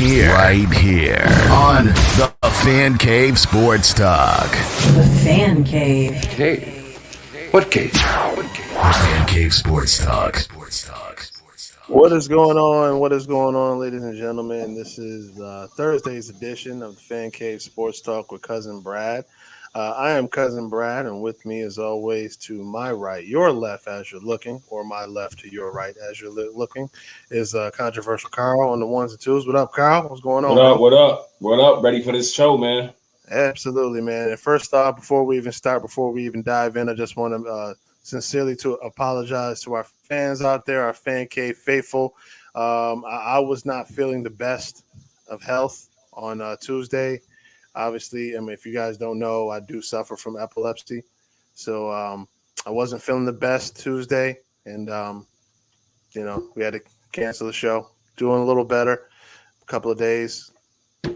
right here on the Fan Cave Sports Talk. The Fan Cave. Cave? What cave? The Fan Cave Sports Talk. What is going on? What is going on, ladies and gentlemen? This is Thursday's edition of the Fan Cave Sports Talk with Cousin Brad. I am Cousin Brad, and with me, as always, to my right, your left as you're looking, or my left to your right as you're looking, is Controversial Carl on the ones and twos. What up, Carl? What's going on? What up? Ready for this show, man? Absolutely, man. And first off, before we even dive in, I just want to sincerely to apologize to our fans out there, our Fan Cave faithful. I was not feeling the best of health on Tuesday. Obviously, I mean, if you guys don't know, I do suffer from epilepsy. So I wasn't feeling the best Tuesday. And, we had to cancel the show. Doing a little better. A couple of days.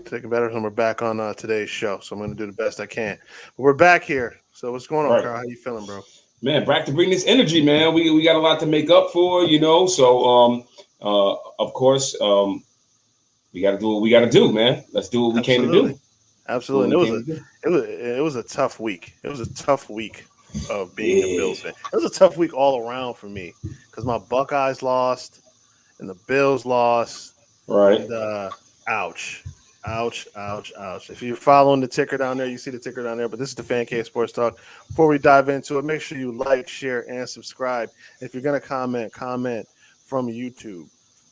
Taking better. And we're back on today's show. So I'm going to do the best I can. But we're back here. So what's going on, Right. Carl? How you feeling, bro? Man, back to bring this energy, man. We got a lot to make up for, So, of course, we got to do what we got to do, man. Let's do what we came to do. Absolutely. It was a tough week. It was a tough week of being a Bills fan. It was a tough week all around for me because my Buckeyes lost and the Bills lost. Right. And, ouch. If you're following the ticker down there, you see the ticker down there. But this is the Fan Cave Sports Talk. Before we dive into it, make sure you like, share, and subscribe. If you're gonna comment from YouTube.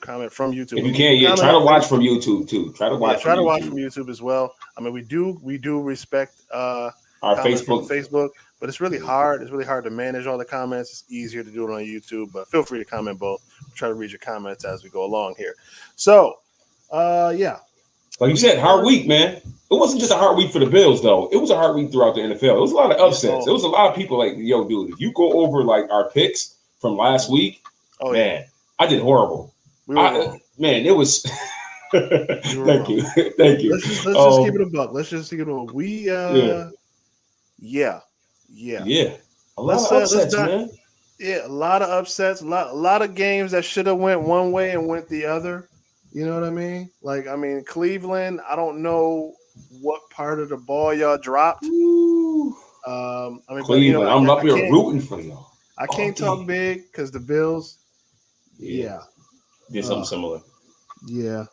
If you can, try to watch from YouTube too. Try to watch from YouTube as well. I mean, we do respect our Facebook, but it's really hard. It's really hard to manage all the comments. It's easier to do it on YouTube, but feel free to comment both. We'll try to read your comments as we go along here. So, yeah. Like you said, hard week, man. It wasn't just a hard week for the Bills, though. It was a hard week throughout the NFL. It was a lot of upsets. There was a lot of people like, yo, dude, if you go over like our picks from last week, man, I did horrible. Man, it was. Thank you. Let's just keep it a buck. Let's just keep it a buck. Yeah. A lot of upsets, man. Yeah, a lot of upsets. A lot of games that should have went one way and went the other. You know what I mean? Like, Cleveland. I don't know what part of the ball y'all dropped. Cleveland. I'm up here rooting for y'all. I can't talk big because the Bills. Yeah. Did something similar. Yeah.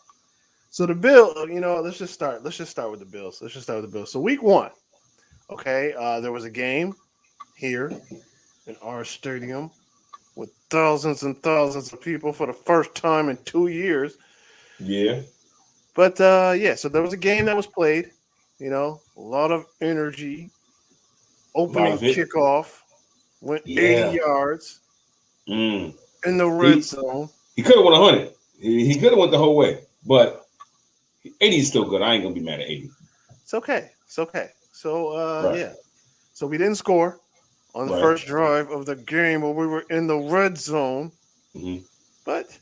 So the Bills, let's just start with the Bills. So week one, okay, there was a game here in our stadium with thousands and thousands of people for the first time in 2 years. Yeah. But, so there was a game that was played, a lot of energy. Opening kickoff, went 80 yards in the red zone. He could have won 100. He could have went the whole way, but 80 is still good. I ain't gonna be mad at 80. It's okay. So yeah. So we didn't score on the first drive of the game where we were in the red zone. Mm-hmm. But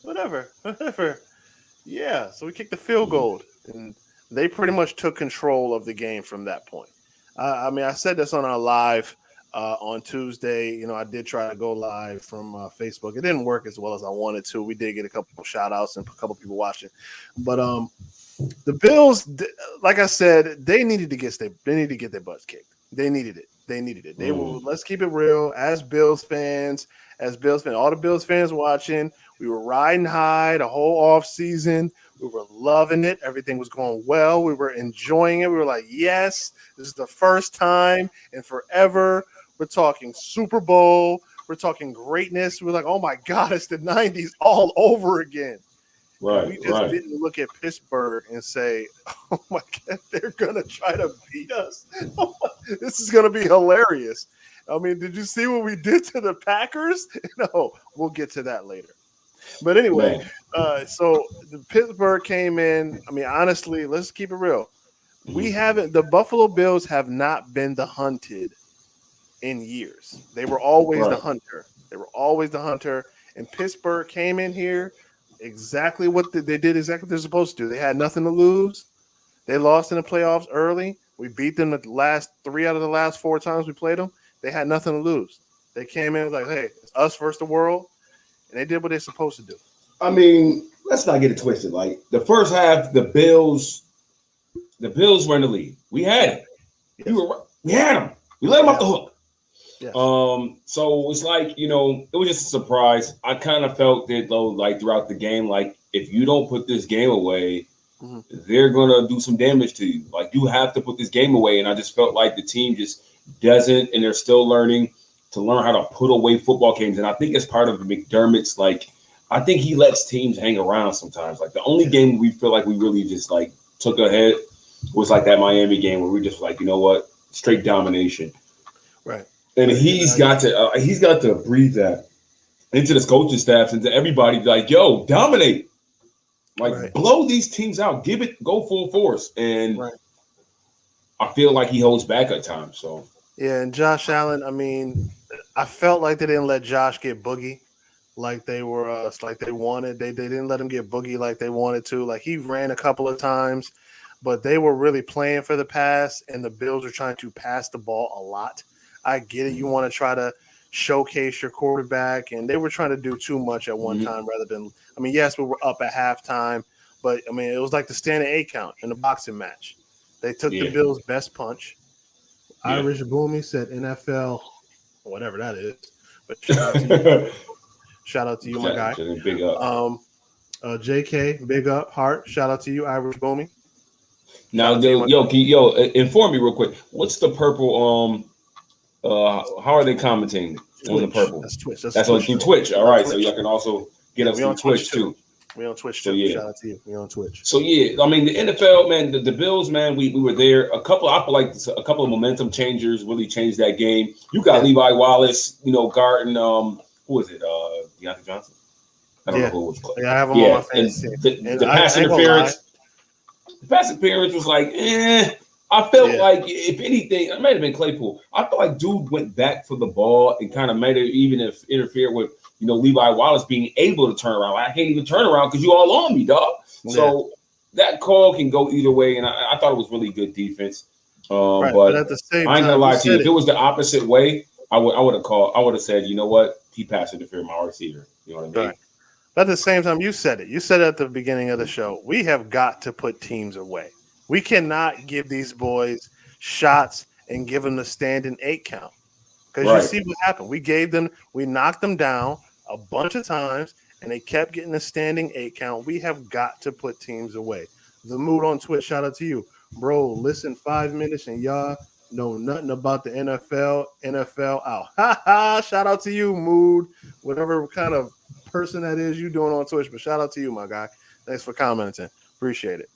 whatever. Yeah. So we kicked the field goal, and they pretty much took control of the game from that point. I said this on our live. On Tuesday, I did try to go live from Facebook. It didn't work as well as I wanted to. We did get a couple of shout outs and a couple of people watching. But the Bills, like I said, they needed to get their butts kicked. They needed it. They were, let's keep it real. As Bills fans, all the Bills fans watching, we were riding high the whole off season. We were loving it. Everything was going well. We were enjoying it. We were like, yes, this is the first time in forever. We're talking Super Bowl. We're talking greatness. We're like, oh, my God, it's the 90s all over again. Right, we just didn't look at Pittsburgh and say, oh, my God, they're going to try to beat us. This is going to be hilarious. Did you see what we did to the Packers? No, we'll get to that later. But anyway, so the Pittsburgh came in. Honestly, let's keep it real. The Buffalo Bills have not been the hunted in years. They were always the hunter. And Pittsburgh came in here exactly what they did, exactly what they're supposed to do. They had nothing to lose. They lost in the playoffs early. We beat them the last 3 out of the last 4 times we played them. They had nothing to lose. They came in like, hey, it's us versus the world. And they did what they're supposed to do. let's not get it twisted. Like the first half, the Bills were in the lead. We had it. Yes. We had them. We let them off the hook. Yes. So it's like, it was just a surprise. I kind of felt that though, like throughout the game, like if you don't put this game away, they're gonna do some damage to you. Like you have to put this game away. And I just felt like the team just doesn't, and they're still learning how to put away football games. And I think it's part of McDermott's, like, I think he lets teams hang around sometimes. Like the only game we feel like we really just like took ahead was like that Miami game where we just like, you know what, straight domination. Right. And he's got to breathe that into this coaching staff and to everybody, like, yo, dominate. Like, blow these teams out. Go full force. And I feel like he holds back at times. So yeah, and Josh Allen, I mean, I felt like they didn't let Josh get boogie like they were like they wanted. They didn't let him get boogie like they wanted to. Like he ran a couple of times, but they were really playing for the pass, and the Bills are trying to pass the ball a lot. I get it. You want to try to showcase your quarterback, and they were trying to do too much at one time rather than – I mean, yes, we were up at halftime, but, I mean, it was like the standing 8 count in the boxing match. They took the Bills' best punch. Irish Boomy said NFL, whatever that is. But shout out to you, my guy. Big up. JK, big up. Heart, shout out to you, Irish Boomy. Now, yo, inform me real quick. What's the purple how are they commenting on the purple? That's Twitch. That's on Twitch. All right, so y'all can also get us on Twitch too. We on Twitch too. So, shout out to you. We on Twitch. So yeah, I mean the NFL, man, the Bills, man, we were there. I feel like a couple of momentum changers really changed that game. You got Levi Wallace, guarding who is it? Deontay Johnson. I don't know who was playing. Yeah, I have him on my fantasy. The pass interference. The pass interference was like, I felt like, if anything, it might have been Claypool. I felt like dude went back for the ball and kind of made it even interfere with, Levi Wallace being able to turn around. I can't even turn around because you all on me, dog. Yeah. So that call can go either way, and I thought it was really good defense. But at the same time, I ain't gonna lie to you. If it was the opposite way, I would have said, you know what, he pass interfered my receiver. You know what I mean? Right. But at the same time, you said it. You said it at the beginning of the show. We have got to put teams away. We cannot give these boys shots and give them the standing 8 count. Because you see what happened. We knocked them down a bunch of times, and they kept getting the standing 8 count. We have got to put teams away. The Mood on Twitch, shout out to you. Bro, listen 5 minutes, and y'all know nothing about the NFL. NFL out. Ha ha! Shout out to you, Mood. Whatever kind of person that is you doing on Twitch, but shout out to you, my guy. Thanks for commenting. Appreciate it.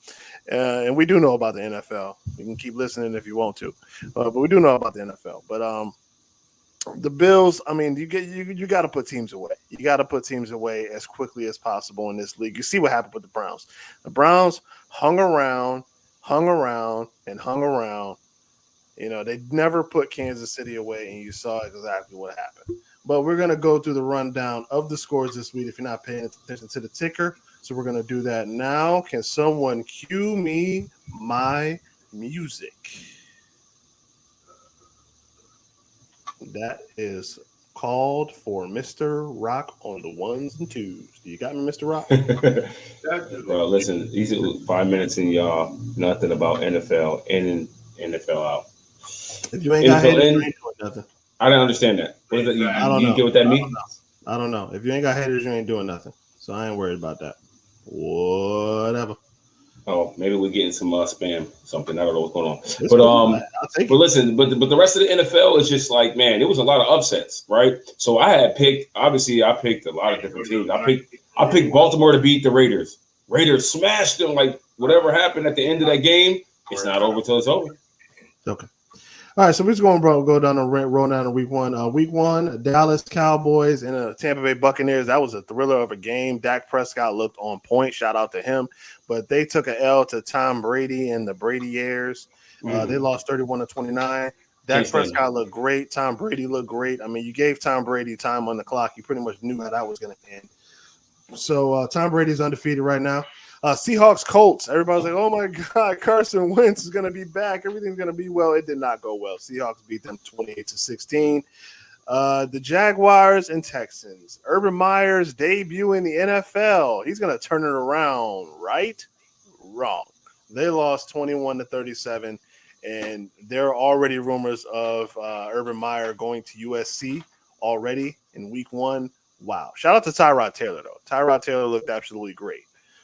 And we do know about the NFL. You can keep listening if you want to, but we do know about the NFL. But the Bills, I mean, you got to put teams away. You got to put teams away as quickly as possible in this league. You see what happened with the Browns. The Browns hung around. They never put Kansas City away, and you saw exactly what happened. But we're going to go through the rundown of the scores this week if you're not paying attention to the ticker. So we're going to do that now. Can someone cue me my music? That is called for Mr. Rock on the ones and twos. Do you got me, Mr. Rock? Bro, listen, these are 5 minutes and y'all nothing about NFL in NFL out. If you ain't got haters, you ain't doing nothing. I don't understand that. What is that? You get what that means? I don't know. If you ain't got haters, you ain't doing nothing. So I ain't worried about that. Whatever. Oh, maybe we're getting some spam, something. I don't know what's going on. But listen, but the rest of the NFL is just like, man, there was a lot of upsets, right? So I picked a lot of different teams. I picked Baltimore to beat the Raiders. Raiders smashed them. Like whatever happened at the end of that game, it's not over till it's over. Okay. All right, so we're just going to roll down to week one. Week one, Dallas Cowboys and the Tampa Bay Buccaneers. That was a thriller of a game. Dak Prescott looked on point. Shout out to him. But they took an L to Tom Brady and the Brady heirs. They lost 31-29. Dak Prescott looked great. Tom Brady looked great. I mean, you gave Tom Brady time on the clock. You pretty much knew how that was going to end. So Tom Brady's undefeated right now. Seahawks Colts. Everybody's like, oh my God, Carson Wentz is going to be back. Everything's going to be well. It did not go well. Seahawks beat them 28-16. The Jaguars and Texans. Urban Meyer's debut in the NFL. He's going to turn it around, right? Wrong. They lost 21-37, and there are already rumors of Urban Meyer going to USC already in week 1. Wow. Shout out to Tyrod Taylor, though. Tyrod Taylor looked absolutely great.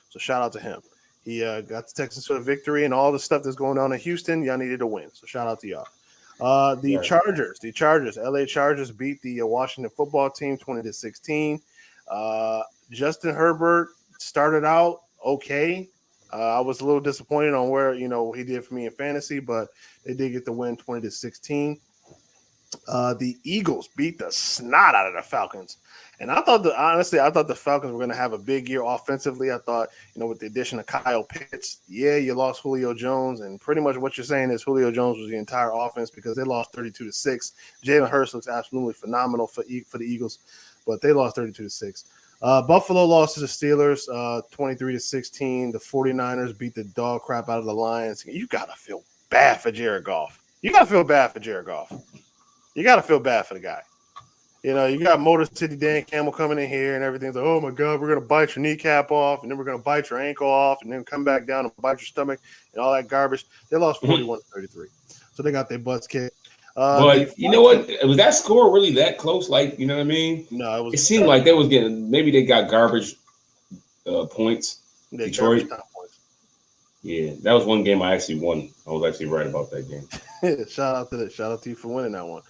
So shout out to him. He got the Texans to a victory, and all the stuff that's going on in Houston, y'all needed to win. So shout out to y'all. The Chargers, LA Chargers beat the Washington football team 20-16. Justin Herbert started out okay. I was a little disappointed on where he did for me in fantasy, but they did get the win 20-16. The Eagles beat the snot out of the Falcons. And I thought the Falcons were going to have a big year offensively. I thought, with the addition of Kyle Pitts, you lost Julio Jones, and pretty much what you're saying is Julio Jones was the entire offense because they lost 32-6. Jalen Hurts looks absolutely phenomenal for the Eagles, but they lost 32-6. Buffalo lost to the Steelers 23-16. The 49ers beat the dog crap out of the Lions. You got to feel bad for Jared Goff. You got to feel bad for the guy. You got Motor City Dan Campbell coming in here and everything's like, oh, my God, we're going to bite your kneecap off, and then we're going to bite your ankle off, and then come back down and bite your stomach and all that garbage. They lost 41-33. So they got their butts kicked. But you know what? Was that score really that close? Like, you know what I mean? No, it seemed like they was getting – maybe they got garbage points. Detroit. Yeah, that was one game I actually won. I was actually right about that game. Shout out to you for winning that one.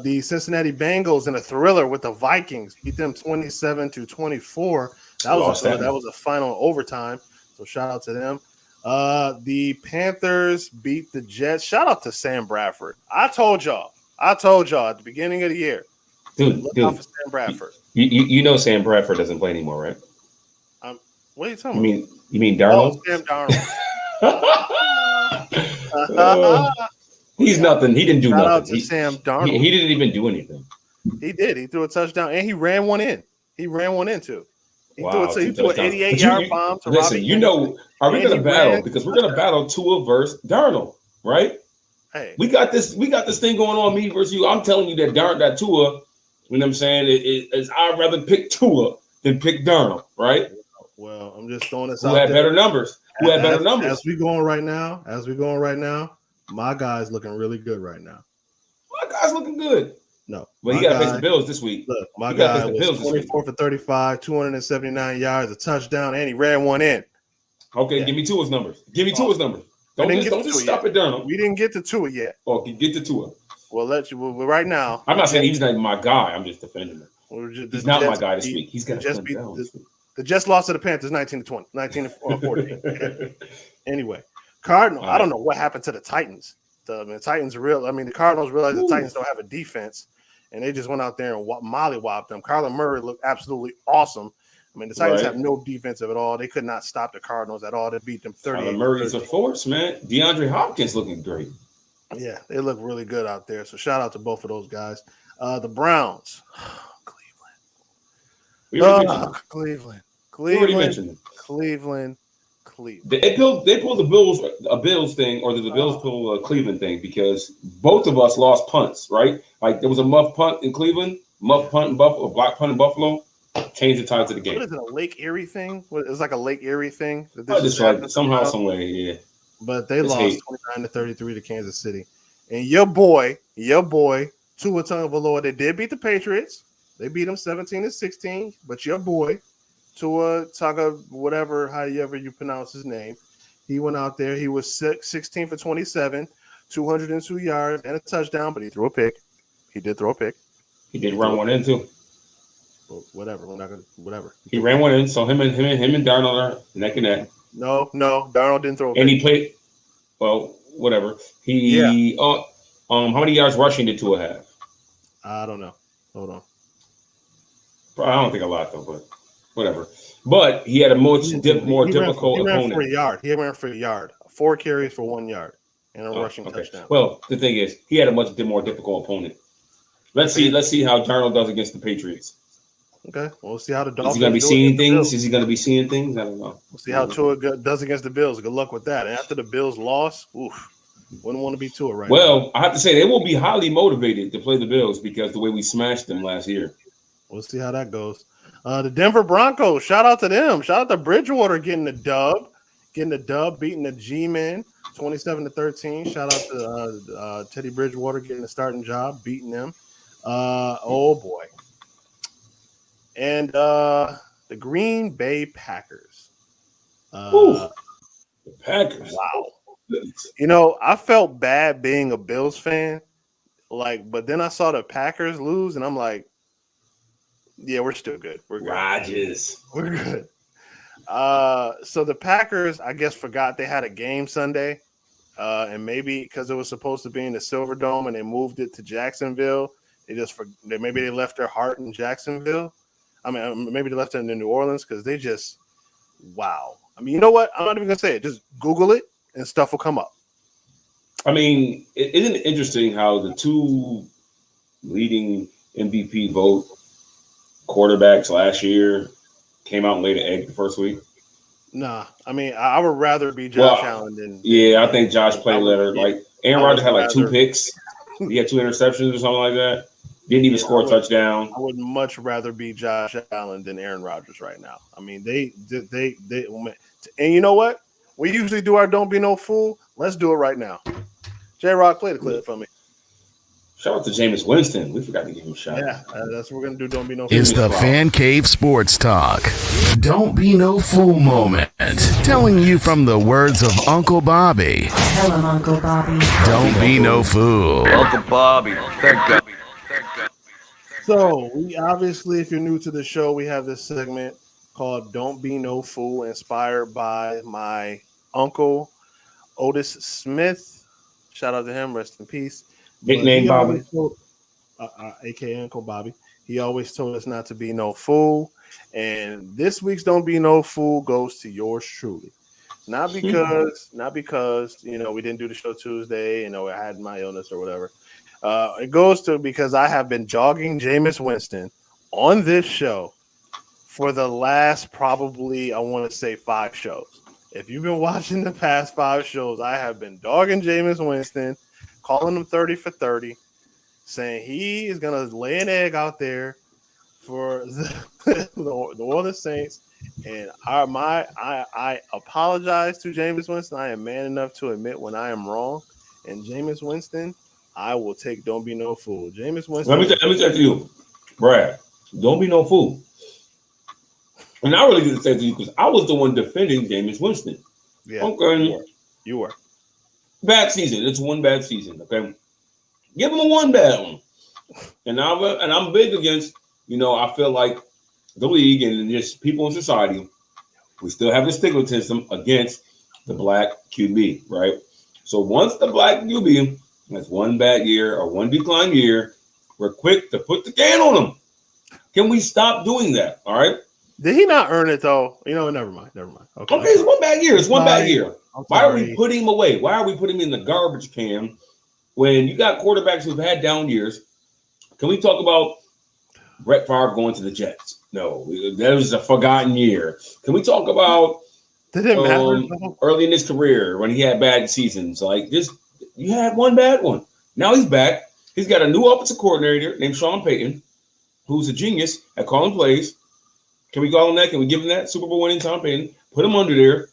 The Cincinnati Bengals in a thriller with the Vikings beat them 27-24. That was a final overtime. So shout out to them. The Panthers beat the Jets. Shout out to Sam Bradford. I told y'all at the beginning of the year. Dude, out for Sam Bradford. You know Sam Bradford doesn't play anymore, right? What are you talking about? You mean Darnold? Oh, Sam Darnold. He's nothing. He didn't do nothing. Out to Sam Darnold. He didn't even do anything. He did. He threw a touchdown, and he ran one in. He too. He threw an 88-yard bomb to Robbie. Are we going to battle? Because we're going to battle Tua versus Darnold, right? Hey, we got this thing going on, me versus you. I'm telling you that Tua, you know what I'm saying, is I'd rather pick Tua than pick Darnold, right? Well, I'm just throwing this out there. Who had better numbers? As we going right now, my guy's looking really good right now. My guy's looking good. No. Well, he got to face the Bills this week. Look, my guy was 24 for 35, 279 yards, a touchdown, and he ran one in. Okay, give me Tua's numbers. Don't just stop at Darnold. We didn't get to Tua yet. Oh, get to Tua. Well, right now. I'm not saying he's not my guy. I'm just defending him. He's not my guy this week. He's got to just beat the Jets lost to the Panthers 19-20, 19-14. Okay. Anyway, Cardinals. I don't know what happened to the Titans. The Cardinals realized the Titans don't have a defense, and they just went out there and mollywopped them. Kyler Murray looked absolutely awesome. The Titans have no defensive at all. They could not stop the Cardinals at all. They beat them 38. Kyler Murray's a force, man. DeAndre Hopkins looking great. Yeah, they look really good out there. So shout out to both of those guys. The Browns. Cleveland. We already mentioned them. Cleveland. They pulled the Bills thing, or did the Bills pull a Cleveland thing? Because both of us lost punts, right? Like there was a muff punt in Cleveland, muff punt in Buffalo, a block punt in Buffalo. Changed the time to the game. What is it, a Lake Erie thing? It's like a Lake Erie thing. Somehow, some way, yeah. But they lost 29-33 to Kansas City. And your boy, Tua Tagovailoa, they did beat the Patriots. They beat them 17-16. But your boy, Tua Taga, whatever, however you pronounce his name, he went out there. He was 16 for 27, 202 yards and a touchdown, but he threw a pick. He did throw a pick. He did run one in too. Well, whatever. We're not gonna. Whatever. He ran one in, so him and Darnold are neck and neck. No, Darnold didn't throw a pick. And he played. Well, whatever. How many yards rushing did Tua have? I don't know. Hold on. I don't think a lot though, but whatever. But he had a more difficult opponent. He ran for a yard. 4 carries for 1 yard and a rushing touchdown. Well, the thing is, he had a much more difficult opponent. Let's see how Darnold does against the Patriots. Okay, we'll see how the Dolphins. Is he going to be seeing things? Is he going to be seeing things? I don't know. We'll see how Tua does against the Bills. Good luck with that. And after the Bills lost, Wouldn't want to be Tua right now. Well, I have to say they will be highly motivated to play the Bills because the way we smashed them last year. We'll see how that goes. The Denver Broncos, shout out to them. Shout out to Bridgewater getting the dub, beating the G-Men 27-13. Shout out to Teddy Bridgewater getting the starting job, beating them. Oh boy. And the Green Bay Packers. The Packers. Wow. You know, I felt bad being a Bills fan, but then I saw the Packers lose, and I'm like, yeah, we're still good. We're good. Rodgers. We're good. So the Packers, I guess, forgot they had a game Sunday, and maybe because it was supposed to be in the Silver Dome and they moved it to Jacksonville, maybe they left their heart in Jacksonville. I mean, maybe they left it in New Orleans because they just wow. I mean, you know what? I'm not even gonna say it. Just Google it, and stuff will come up. I mean, isn't it interesting how the two leading MVP vote quarterbacks last year came out and laid an egg the first week? Nah, I mean, I would rather be Josh Allen than. Yeah, I think Josh played better. Like Aaron Rodgers had like 2 picks. He had 2 interceptions or something like that. Didn't even score a touchdown. I would much rather be Josh Allen than Aaron Rodgers right now. I mean, they and you know what? We usually do our "Don't Be No Fool." Let's do it right now. J-Rock, play the clip for me. Shout out to Jameis Winston. We forgot to give him a shout. Yeah, that's what we're gonna do. Don't be no fool. It's the Fan Cave Sports Talk. Don't be no fool moment. Telling you from the words of Uncle Bobby. Tell him, Uncle Bobby. Don't be no fool. Uncle Bobby. Thank God. So we obviously, if you're new to the show, we have this segment called "Don't Be No Fool," inspired by my uncle Otis Smith. Shout out to him. Rest in peace. Nickname Bobby. AKA Uncle Bobby. He always told us not to be no fool. And this week's Don't Be No Fool goes to yours truly. Not because, you know, we didn't do the show Tuesday, you know, I had my illness or whatever. It goes to because I have been dogging Jameis Winston on this show for the last probably, I want to say 5 shows. If you've been watching the past 5 shows, I have been dogging Jameis Winston, calling him 30 for 30, saying he is going to lay an egg out there for the New Orleans Saints. And I apologize to Jameis Winston. I am man enough to admit when I am wrong. And Jameis Winston, I will take Don't Be No Fool. Jameis Winston. Let me say to you, Brad, don't be no fool. And I really didn't say to you because I was the one defending Jameis Winston. Yeah, okay. You were. Bad season. It's one bad season. Okay, give him a one bad one. And I'm big against. You know, I feel like the league and just people in society, we still have the stigmatism against the black QB, right? So once the black QB has one bad year or one decline year, we're quick to put the can on him. Can we stop doing that? All right. Did he not earn it though? You know, never mind. Okay, it's one bad year. It's one bad year. Why are we putting him away? Why are we putting him in the garbage can when you got quarterbacks who've had down years? Can we talk about Brett Favre going to the Jets? No, that was a forgotten year. Can we talk about did it matter early in his career when he had bad seasons? Like this, you had one bad one. Now he's back. He's got a new offensive coordinator named Sean Payton, who's a genius at calling plays. Can we call him that? Can we give him that? Super Bowl winning Tom Payton. Put him under there.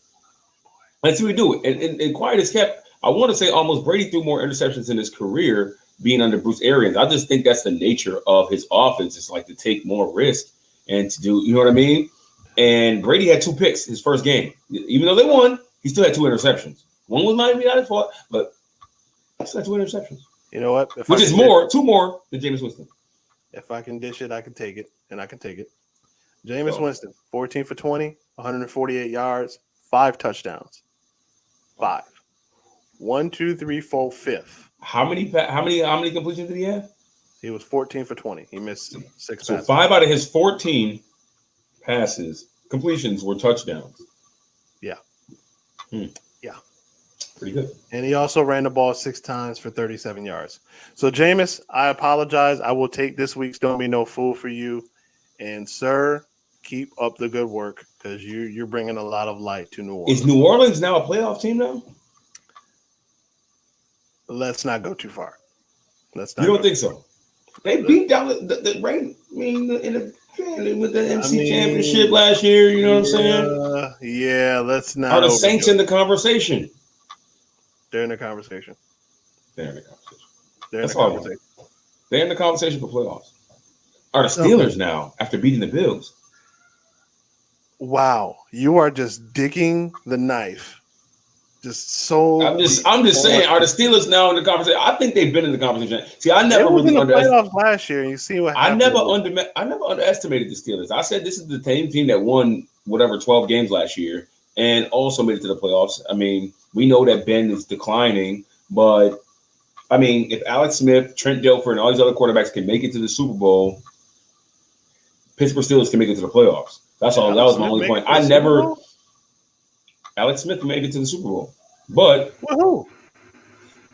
Let's see what we do. And quiet as kept, I want to say almost Brady threw more interceptions in his career being under Bruce Arians. I just think that's the nature of his offense. It's like to take more risk and to do, you know what I mean? And Brady had 2 picks his first game. Even though they won, he still had 2 interceptions. One was not his fault, but he still had 2 interceptions. You know what? 2 more than Jameis Winston. If I can dish it, I can take it, and I can take it. Jameis Winston, 14 for 20, 148 yards, 5 touchdowns. 5. 1, 2, 3, 4, 5th. How many completions did he have? He was 14 for 20. He missed 6 So passes. 5 out of his 14 completions were touchdowns. Yeah. Yeah. Pretty good. And he also ran the ball 6 times for 37 yards. So, Jameis, I apologize. I will take this week's Don't Be No Fool for you. And, sir, keep up the good work because you're bringing a lot of light to New Orleans. Is New Orleans now a playoff team now? Let's not go too far. Let's not. You don't think so? They beat Dallas. The right? I mean, with the MC Championship last year. You know what I'm saying? Yeah. Let's not. Are the Saints in the conversation? They're in the conversation. They're in the conversation. They're in the conversation for playoffs. Are the Steelers now after beating the Bills? Wow, you are just digging the knife. Just so. I'm just saying. Are the Steelers now in the conversation? I think they've been in the conversation. See, I never really underestimated last year. You see what happened. I never underestimated the Steelers. I said this is the same team that won 12 games last year and also made it to the playoffs. I mean, we know that Ben is declining, but I mean, if Alex Smith, Trent Dilfer, and all these other quarterbacks can make it to the Super Bowl, Pittsburgh Steelers can make it to the playoffs. That's all. That was my only point. Alex Smith made it to the Super Bowl, but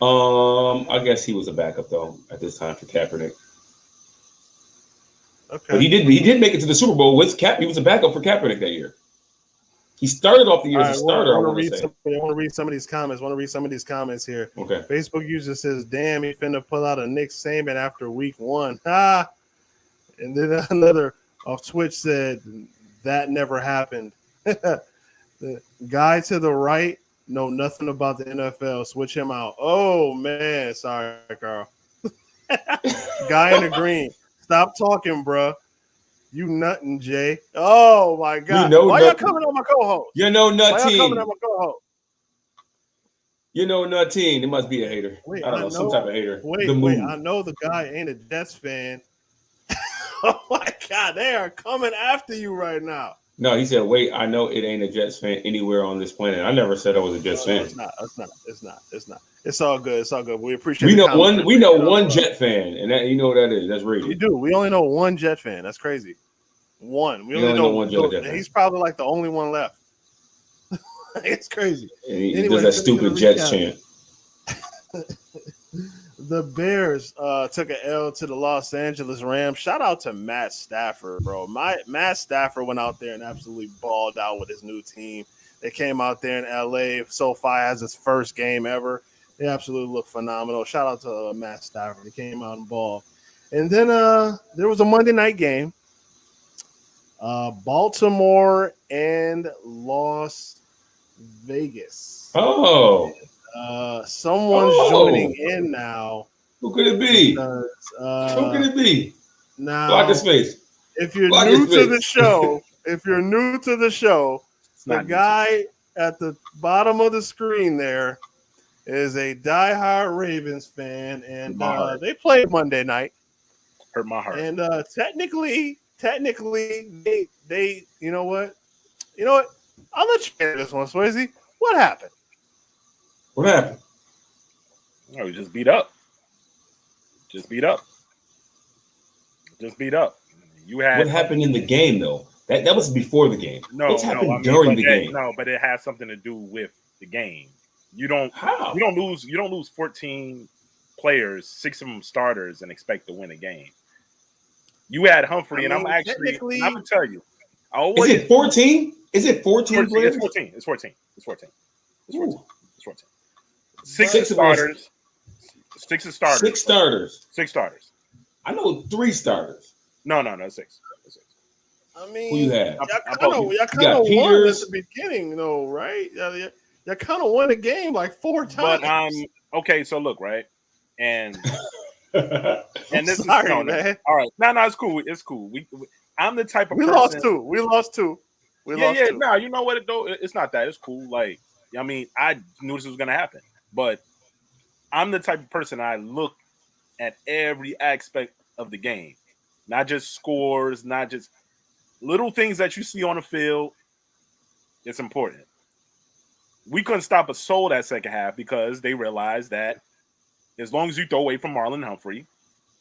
I guess he was a backup though at this time for Kaepernick. Okay, but he did make it to the Super Bowl with Cap. He was a backup for Kaepernick that year. He started off the year as a starter. I want to read some of these comments. Here. Okay. Facebook user says, "Damn, he finna pull out a Nick Saban after week 1." And then another off Twitch said, "That never happened." The guy to the right know nothing about the NFL. Switch him out. Oh man, sorry, Carl. Guy in the green. Stop talking, bro. You nuttin', Jay. Oh my God. Why y'all coming on my co-host? You know nutteen. Why y'all coming on my co-host? You know nutteen. It must be a hater. I don't know, some type of hater. Wait. I know the guy ain't a Jets fan. Oh my God, they are coming after you right now. No, he said, wait, I know it ain't a Jets fan anywhere on this planet. I never said I was a Jets fan. It's not. It's all good. We appreciate We know one Jet fan, and that you know what that is. That's radio. We do. We only know one Jet fan. That's crazy. One. We only know one Jet fan. He's probably like the only one left. It's crazy. And he does that stupid Jets chant. The Bears took an L to the Los Angeles Rams. Shout out to Matt Stafford, bro. Matt Stafford went out there and absolutely balled out with his new team. They came out there in LA. SoFi has his first game ever. They absolutely look phenomenal. Shout out to Matt Stafford. He came out and balled. And then there was a Monday night game. Baltimore and Las Vegas. Oh. Someone's joining in now. Who could it be? Because, who could it be? Now, block his face. If you're new to the show, the guy at the bottom of the screen there is a diehard Ravens fan, and they played Monday night. Hurt my heart. And technically, they you know what? I'll let you answer this one, Swayze. What happened? What happened? Oh, we just beat up. You had what happened in the game though? That was before the game. What's happened during the game? No, but it has something to do with the game. You don't lose 14 players, 6 of them starters, and expect to win a game. You had Humphrey, and I'm gonna tell you. Is it 14? Is it 14 players? It's 14. 6 starters. 6 starters. 6 starters. 6 starters. I know 3 starters. No, 6. I mean, who you have? Y'all kind of won at the beginning, though, right? Y'all kind of won the game like 4 times. But okay. So look, right, and this sorry, is man. All right, no, it's cool. It's cool. I'm the type of we person. lost two. No, you know what? It's not that. It's cool. Like, I mean, I knew this was gonna happen, but I'm the type of person I look at every aspect of the game, not just scores, not just little things that you see on the field. It's important. We couldn't stop a soul that second half because they realized that as long as you throw away from Marlon Humphrey,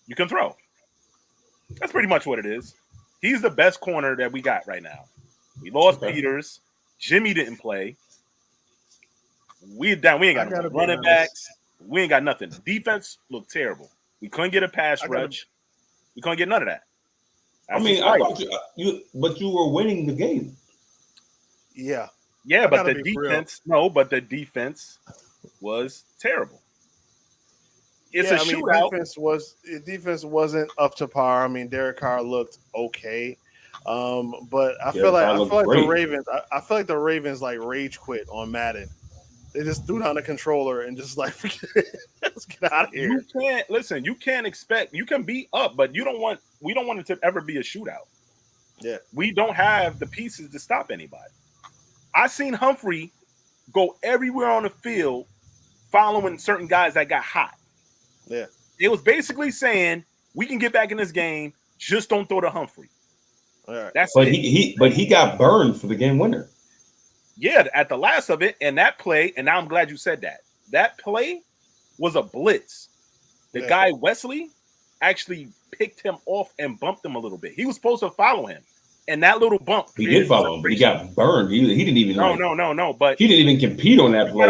you can throw. That's pretty much what it is. He's the best corner that we got right now. We lost Peters. Jimmy didn't play. We ain't got no running backs. We ain't got nothing. Defense looked terrible. We couldn't get a pass rush. We couldn't get none of that. I thought you were winning the game. Yeah. Yeah, but the defense. No, but the defense was terrible. It's a shootout. Defense wasn't up to par. I mean, Derek Carr looked okay, but I feel like the Ravens like rage quit on Madden. They just threw down the controller and just like let's get out of here. You can't expect. You can be up, but we don't want it to ever be a shootout. Yeah, we don't have the pieces to stop anybody. I seen Humphrey go everywhere on the field, following certain guys that got hot. Yeah, it was basically saying we can get back in this game, just don't throw to Humphrey. All right. But he got burned for the game winner. Yeah, at the last of it, and that play, and now I'm glad you said that. That play was a blitz. The guy Wesley actually picked him off and bumped him a little bit. He was supposed to follow him, and that little bump. He did follow him, but he got burned. He didn't even. No. But he didn't even compete on that play.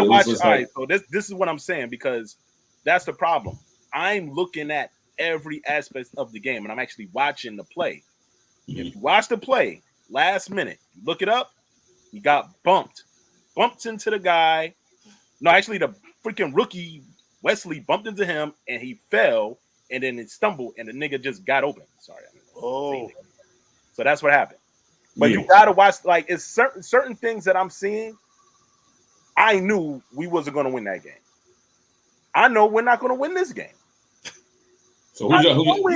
So this is what I'm saying, because that's the problem. I'm looking at every aspect of the game, and I'm actually watching the play. Mm-hmm. If you watch the play, last minute, look it up. He got bumped into the guy. No, actually, the freaking rookie Wesley bumped into him, and he fell, and then it stumbled, and the nigga just got open. Sorry. So that's what happened. But you gotta watch. Like, it's certain things that I'm seeing. I knew we wasn't going to win that game. I know we're not going to win this game. So we're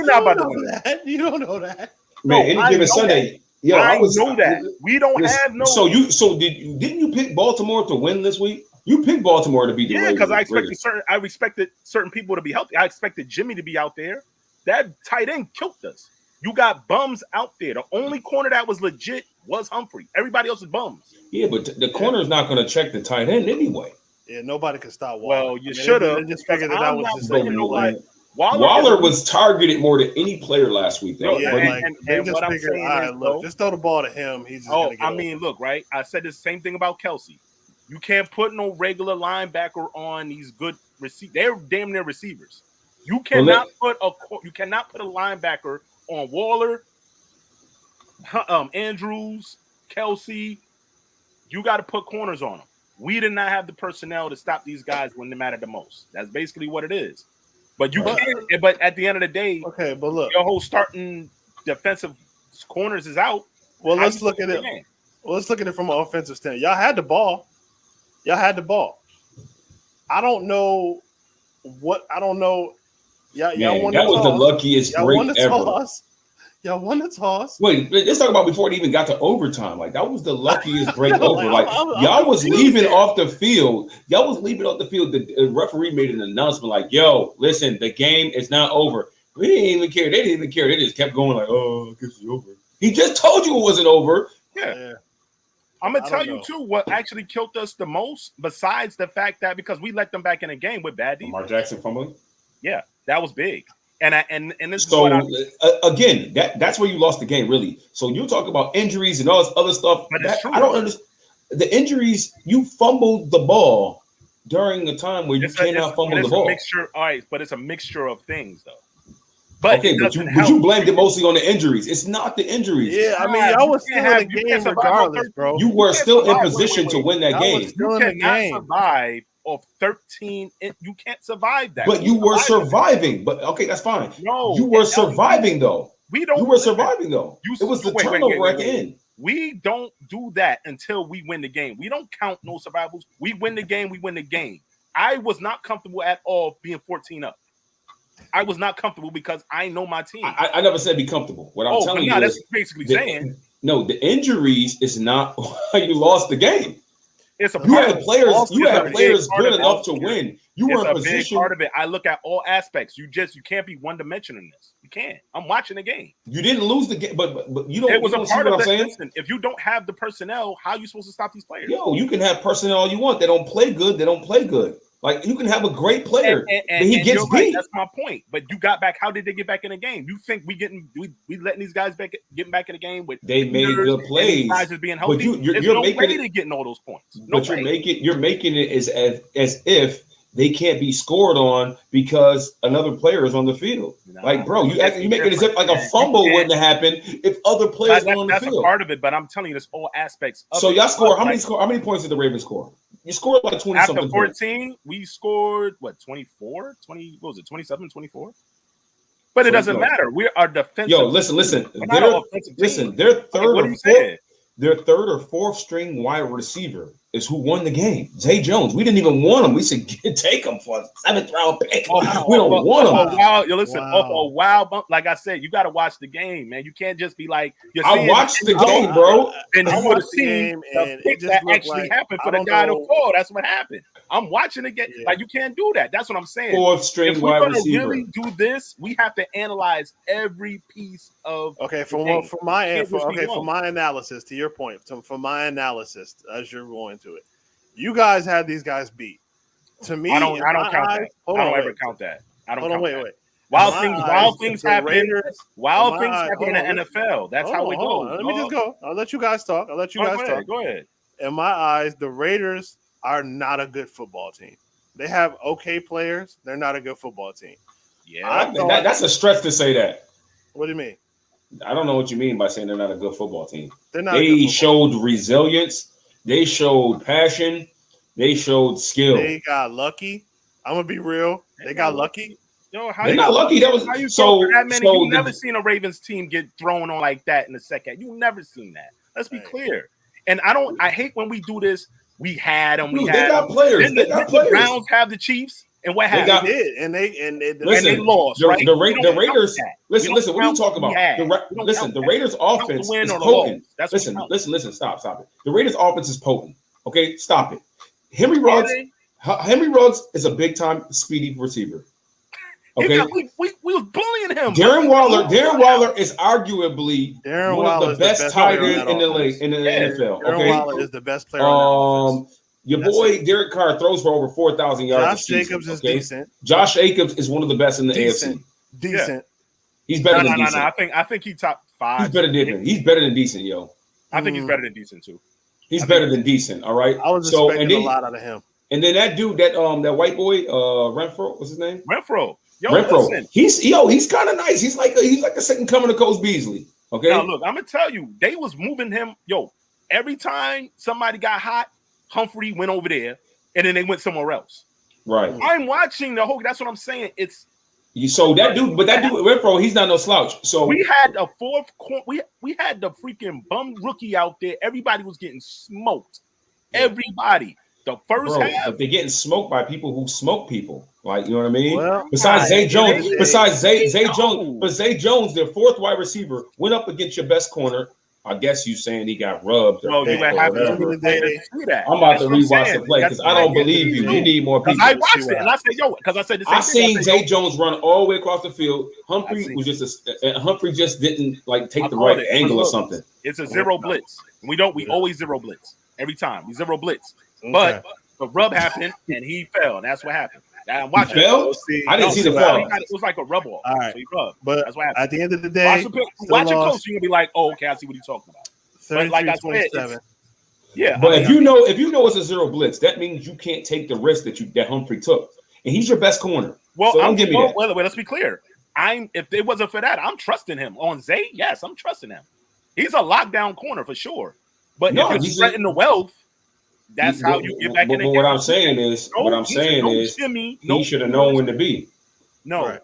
not about to win that. You don't know that, man. Any given Sunday. Yo, I know that. We don't have no. Didn't you pick Baltimore to win this week? You picked Baltimore to beat the Ravens. Because I expected certain people to be healthy. I expected Jimmy to be out there. That tight end killed us. You got bums out there. The only corner that was legit was Humphrey. Everybody else is bums. Yeah, but the corner is not going to check the tight end anyway. Yeah, nobody could stop Waller. Well, you should have. Just figured that was just Waller was targeted more than any player last week, though. Yeah, and what I'm saying is, look, just throw the ball to him. He's just gonna get look, right? I said the same thing about Kelsey. You can't put no regular linebacker on these good receivers. They're damn near receivers. You cannot put a linebacker on Waller, Andrews, Kelsey. You got to put corners on them. We did not have the personnel to stop these guys when they mattered the most. That's basically what it is. But you can't. But at the end of the day, okay. But look, your whole starting defensive corners is out. Well, let's look at it. Well, let's look at it from an offensive standpoint. Y'all had the ball. I don't know. Y'all won the toss. That was the luckiest break ever. Y'all won the toss. Wait, let's talk about before it even got to overtime. Like, that was the luckiest break over. Like, y'all was leaving off the field. The referee made an announcement like, yo, listen, the game is not over. We didn't even care. They didn't even care. They just kept going like, oh, I guess it's over. He just told you it wasn't over. Yeah. I'm going to tell you, too, what actually killed us the most, besides the fact that because we let them back in the game with bad defense. Lamar Jackson fumbling? Yeah, that was big. And this is again, that's where you lost the game, really. So you talk about injuries and all this other stuff. But I don't understand the injuries. You fumbled the ball during the time where you cannot fumble the ball. But it's a mixture of things, though. But you blamed it mostly on the injuries. It's not the injuries. Yeah, I mean, y'all was still in the game regardless, bro. You were still in position to win that game. You cannot survive of 13. You can't survive that. But you were surviving. But okay, that's fine. No, you were surviving though. You were surviving though. It was the turnover at the end. We don't do that until we win the game. We don't count no survivals. We win the game. We win the game. I was not comfortable at all being 14 up. I was not comfortable because I know my team. I never said be comfortable. What I'm telling you is that's basically saying. No, the injuries is not why you lost the game. It's a you had players good enough to win. You were in position. Big part of it. I look at all aspects. You can't be one dimension in this. You can't. I'm watching the game. You didn't lose the game, but you don't. It was you a see part what of I'm saying? Listen, if you don't have the personnel, how are you supposed to stop these players? Yo, you can have personnel all you want. They don't play good. They don't play good. Like, you can have a great player, but he gets beat. Right. That's my point. But you got back. How did they get back in the game? You think we letting these guys getting back in the game with they made good plays? Guys just being healthy. But you're making it getting all those points. You're making it as if they can't be scored on because another player is on the field. Like, bro, you make it as if like a fumble wouldn't have happened if other players were on the field. That's a part of it, but I'm telling you, there's all aspects. So y'all score. How many points did the Ravens score? You scored like 20 After something 14, we scored what 24, 20, what was it, 27, 24? But it doesn't matter. We are defensive. Yo, listen. Their third or fourth string wide receiver is who won the game. Zay Jones. We didn't even want him. We said take him for a 7th round pick. We don't want him. Off a wild bump. Like I said, you got to watch the game, man. You can't just be like, I watched the game, bro. And you would have seen the pick that actually happened for the guy to fall. That's what happened. I'm watching the game. Like, you can't do that. That's what I'm saying. Fourth string wide receiver. If we're going to really do this, we have to analyze every piece of for my analysis, to your point, for my analysis, as you're going to it, you guys had these guys beat. To me, I don't count that. I don't ever count that. I don't count that. Wait. Wild things happen in the NFL. That's how it goes. Let me just go. I'll let you guys talk. Go ahead. In my eyes, the Raiders are not a good football team. They have okay players. They're not a good football team. Yeah, that's a stretch to say that. What do you mean? I don't know what you mean by saying they're not a good football team. They're not. They showed resilience. They showed passion. They showed skill. They got lucky. I'm gonna be real. They got lucky. Yo, they're not lucky. That was you never seen a Ravens team get thrown on like that in the second. You never seen that. Let's be clear. And I hate when we do this. We had them. They got players. The Browns have the Chiefs. And what happened? They did, and they lost. The Raiders. Listen. What are you talking about? The Raiders' offense is potent. Listen. Stop it. The Raiders' offense is potent. Okay, stop it. Henry Ruggs is a big time speedy receiver. Okay, we was bullying him. Darren Waller is arguably one of the best tight ends in the NFL. Darren Waller is the best player on that offense. Your boy Derek Carr throws for over 4,000 yards. Josh Jacobs is decent. Josh Jacobs is one of the best in the AFC. Decent. He's better than decent. I think he's top 5. He's better than decent, yo. I think he's better than decent too. He's better than decent. All right. I was expecting a lot out of him. And then that dude, that white boy, Renfro, what's his name? Renfro. Renfro. He's kind of nice. He's like a second coming of Coach Beasley. Okay. Now look, I'm gonna tell you, they was moving him. Yo, every time somebody got hot, Humphrey went over there, and then they went somewhere else. Right. I'm watching the whole. That's what I'm saying. That dude Renfro, he's not no slouch. So we had a fourth. We had the freaking bum rookie out there. Everybody was getting smoked. Everybody. The first half, but they're getting smoked by people who smoke people. Like, you know what I mean? Well, besides Zay Jones, Zay Jones, their fourth wide receiver, went up against your best corner. I guess you saying he got rubbed. Well, you would have to see that. I'm about to rewatch the play because I don't believe you. You need more people. I watched it and I said, "Yo," because I said the same I seen Zay Jones run all the way across the field. Humphrey just didn't take the right angle or something. It's a zero blitz. We always zero blitz every time. We zero blitz, but the rub happened and he fell. And that's what happened. I'm watching. He fell? I didn't see the fall. It was like a rubber. All right, so but that's what happened. At the end of the day, watch it close. You're gonna be like, "Oh, okay, I see what he's talking about." But like I said, But if you know it's a zero blitz, that means you can't take the risk that Humphrey took, and he's your best corner. Well, so don't give me that. Well, let's be clear. If it wasn't for that, I'm trusting him on Zay. Yes, I'm trusting him. He's a lockdown corner for sure. But if you threaten the wealth, that's how you get back in the game. What I'm saying is, he should have known when to be. No,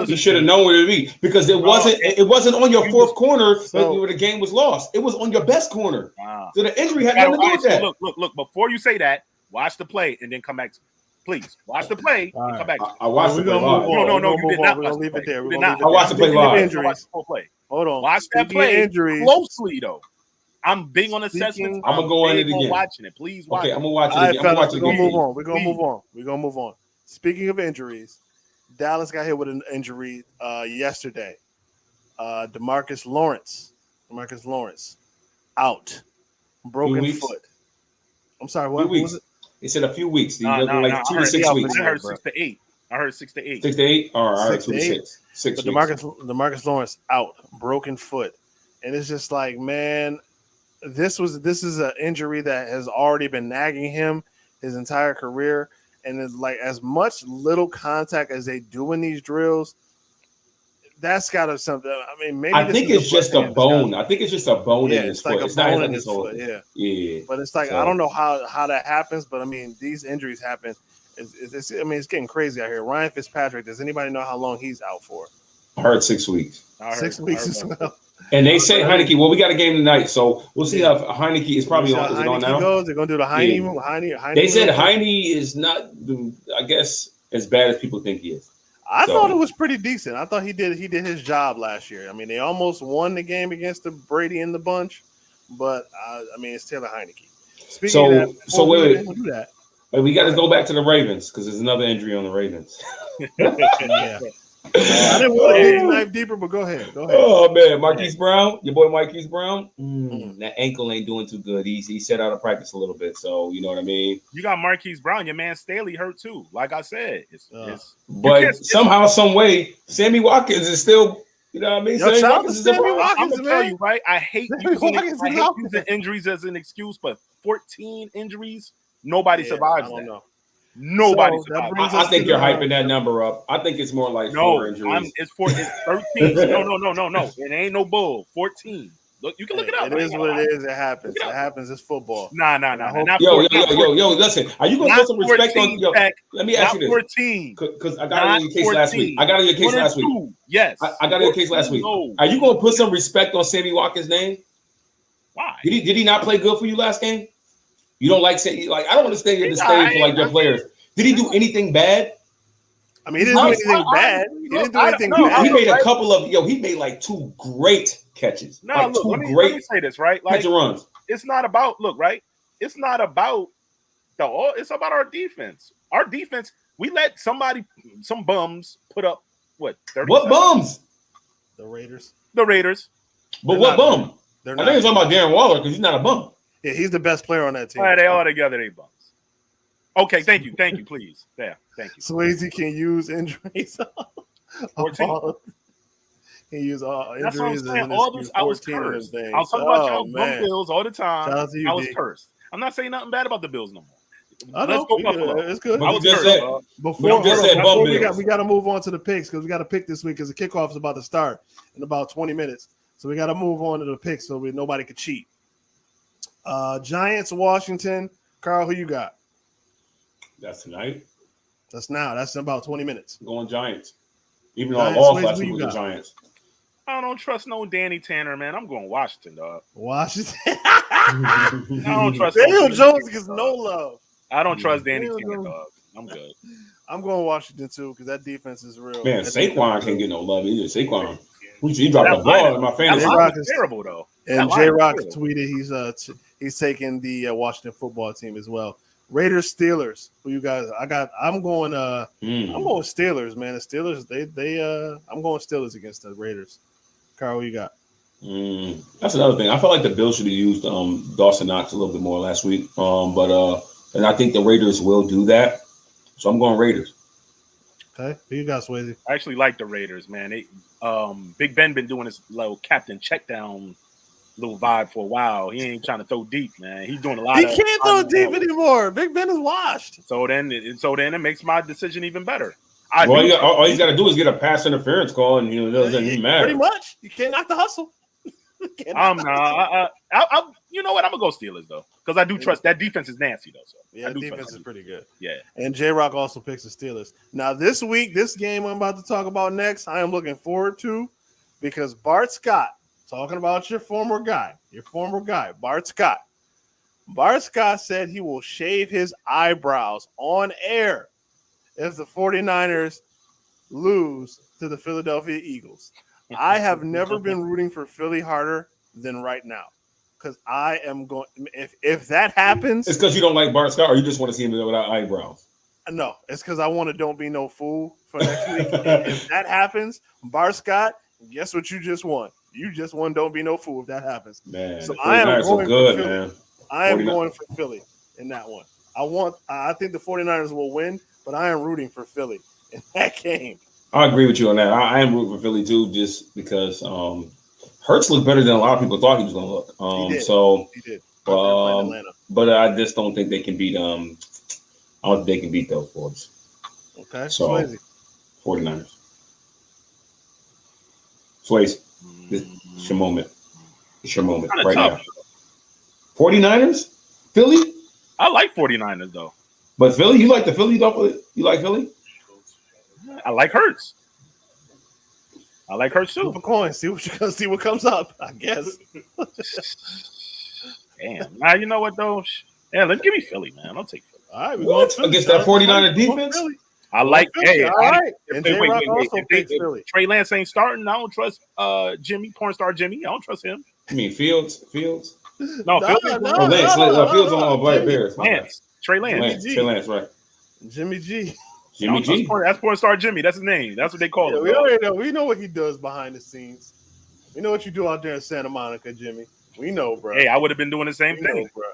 he should have known when to be because it wasn't on your fourth corner where the game was lost. It was on your best corner. Wow. So the injury had nothing to do with that. Look. Before you say that, watch the play and then come back to me. Please watch the play and come back to me. I watched the play live. No, you did not. We're gonna leave it there. I watched the play live. Hold on. Watch that play closely though. I'm big on assessments. I'm gonna go in it again. Watching it, please. Watch I'm gonna watch it again. We're gonna move on. Speaking of injuries, Dallas got hit with an injury yesterday. Demarcus Lawrence out, broken foot. I'm sorry. What was it? They said a few weeks. 2 to 6 weeks. I heard 6 to 8. 6 to 8. 6 to 8. All right, 2 to 6. 6 weeks. Demarcus Lawrence out, broken foot, and it's just like, man. This is an injury that has already been nagging him his entire career, and it's like as much little contact as they do in these drills, That's got to something. I mean, maybe I think it's just a bone. I think it's just a bone in his foot. Like it's not bone like in his his whole foot. thing. Yeah. But it's like I don't know how that happens. But I mean, these injuries happen. It's getting crazy out here. Ryan Fitzpatrick. Does anybody know how long he's out for? I heard 6 weeks. 6 weeks as well. And they say Heineke. Well, we got a game tonight, so we'll see how Heineke is probably on. Is it on now? They're going to do the Heine. They said Heine is not, I guess, as bad as people think he is. I thought it was pretty decent. I thought he did his job last year. I mean, they almost won the game against the Brady and the bunch, but I mean, it's Taylor Heineke. Speaking of that, wait, we got to go back to the Ravens because there's another injury on the Ravens. Yeah. I didn't want to dig knife deeper, but go ahead. Oh man, Marquise Brown, your boy Marquise Brown. That ankle ain't doing too good. He set out of practice a little bit, so you know what I mean. You got Marquise Brown. Your man Staley hurt too. Like I said, but somehow, some way, Sammy Watkins is still. You know what I mean? Sammy Watkins is I'm gonna tell you, right? I hate using injuries as an excuse, but 14 injuries, nobody survives that. Know. Nobody. I think you're hyping that number up. I think it's more like 4 injuries. It's 13. No. It ain't no bull. 14. Look, you can look it up. It is what it is. It happens. It happens. It's football. Nah. Yo. Listen, are you gonna put some respect on? Yo, let me ask you this. 14. Because I got on your case last week. Yes. I got on your case last week. Are you gonna put some respect on Sammy Watkins' name? Why? Did he not play good for you last game? You don't I don't understand your disdain for like your players. Did he do anything bad? I mean, he didn't do anything bad. He didn't do anything bad. He made a couple of he made like 2 great catches. No, look, let me say this, right? Like, runs. It's not about right? It's not about it's about our defense. Our defense, we let some bums put up what 30 What bums? The Raiders. But what bum? I think it's talking about Darren Waller because he's not a bum. Yeah, he's the best player on that team. All right, they all together, they bums. Okay, thank you, please. Yeah, thank you. Swayze can use injuries. 14. He used all injuries. That's what I'm saying. All those, I was cursed. I was talking about y'all bum Bills all the time. I was cursed. I'm not saying nothing bad about the Bills no more. Let's go Buffalo. It's good. I was cursed. Before we got to move on to the picks because we got to pick this week because the kickoff is about to start in about 20 minutes. So we got to move on to the picks so nobody could cheat. Giants, Washington. Carl, who you got? That's tonight. That's now. That's in about 20 minutes. I'm going Giants. Even though I lost last week with the Giants. I don't trust no Danny Tanner, man. I'm going Washington, dog. Washington. I don't trust Daniel Jones gets no love. I don't trust Danny Tanner, dog. I'm good. I'm going Washington, too, because that defense is real. Man, Saquon can't get no love either. Saquon. He dropped the ball in my fantasy. That is terrible, though. And J-Rock tweeted he's taking the Washington football team as well. Raiders, Steelers. Who you guys? I'm going Steelers, man. The Steelers, I'm going Steelers against the Raiders. Carl, what you got? That's another thing. I felt like the Bills should have used Dawson Knox a little bit more last week. And I think the Raiders will do that. So I'm going Raiders. Okay. Who you got, Swayze? I actually like the Raiders, man. Big Ben been doing his little captain check down little vibe for a while. He ain't trying to throw deep, man. He's doing a lot. He can't throw deep anymore. Big Ben is washed. So then it makes my decision even better. All he's got to do is get a pass interference call, and it doesn't even matter. Pretty much, you can't knock the hustle. You know what? I'm gonna go Steelers though, because I do trust that defense is nasty though. So yeah, defense is pretty good. Yeah, and J-Rock also picks the Steelers. Now this week, this game I'm about to talk about next, I am looking forward to because Bart Scott, talking about your former guy, Bart Scott. Bart Scott said he will shave his eyebrows on air if the 49ers lose to the Philadelphia Eagles. I have never been rooting for Philly harder than right now because I am going. If that happens, it's because you don't like Bart Scott, or you just want to see him without eyebrows. No, it's because I want to don't be no fool for next week. If that happens, Bart Scott, guess what you just won? You just won. Don't be no fool if that happens. Man, so I am going good, for Philly. Man. I am going for Philly in that one. I think the 49ers will win, but I am rooting for Philly in that game. I agree with you on that. I am rooting for Philly too, just because Hurts looked better than a lot of people thought he was going to look. He did. But I just don't think they can beat. I don't think they can beat those boys. Okay. So 49ers. Swayze, it's your moment. It's your moment Kinda right tough. now. 49ers? Philly? I like 49ers though. But Philly, you like the Philly? You like Philly? I like Hurts. I like Hurts too. Flip a coin. See what comes up. I guess. Damn. Nah, you know what though? Yeah, let's give me Philly, man. I'll take Philly. All right, we're What? going Against that 49er defense? I like. Philly. Hey, All right. And wait, J-Rock wait. also If picks Philly. Trey Lance ain't starting, I don't trust Jimmy, porn star Jimmy. I don't trust him. You mean Fields? No, Philly. Fields on Black Bears. Lance. Trey Lance. Trey Lance, right. Jimmy G. Jimmy G. That's porn star Jimmy. That's his name. That's what they call him. We already know. We know what he does behind the scenes. We know what you do out there in Santa Monica, Jimmy. We know, bro. Hey, I would have been doing the same thing, bro.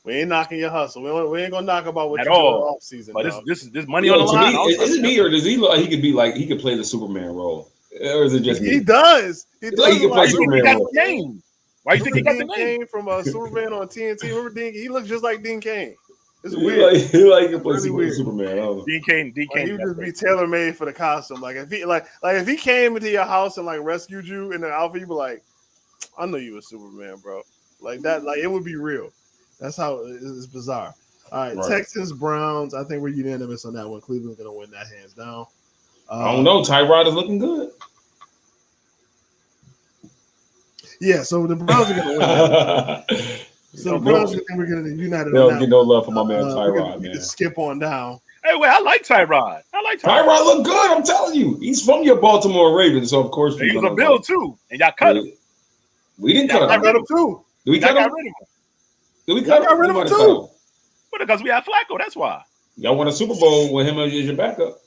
We ain't knocking your hustle. We ain't gonna knock about what at you do all. off season. But this money on the To line. me, is it me or does he look like he could play the Superman role? Or is it just me? He does. He does. Like he can play Superman role. Why you think he got the Dean name? Cain from Superman on TNT? Remember Dean? He looks just like Dean Cain. It's He weird. like he can play Really weird. Superman. I don't know. Dean Cain. Like, he would just be tailor made for the costume. Like if he came into your house and like rescued you in the outfit, you'd be like, I know you were Superman, bro. Like that. Like it would be real. That's how it's bizarre. All right, Texans, Browns. I think we're unanimous on that one. Cleveland's gonna win that hands down. I don't know. Tyrod is looking good. Yeah, so the Browns are gonna win that. So the Browns, we're gonna unite. They don't get no love for my man Tyrod, man. Skip on down. Hey, wait, I like Tyrod. Tyrod look good. I'm telling you, he's from your Baltimore Ravens, so of course he was a Bill too, and y'all cut him. We didn't cut him. I got him too. Did we cut him? Did we cut got rid of him too? But because we had Flacco, that's why. Y'all won a Super Bowl with him as your backup.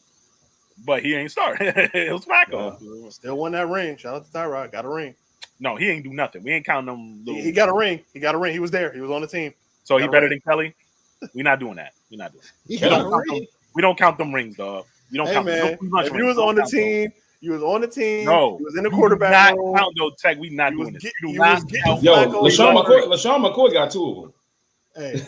But he ain't start. It was Flacco. Still won that ring. Shout out to Tyrod. Got a ring. No, he ain't do nothing. We ain't counting them. He got a ring. He got a ring. He was there. He was on the team. So he better than Kelly? We're not doing that. We're not doing that. We don't count them rings, dog. You don't count them. If you was on the team, you was on the team. No. He was in the quarterback room. Not count those tech. We not doing this. Yo, LaShawn McCoy got two of them. Hey,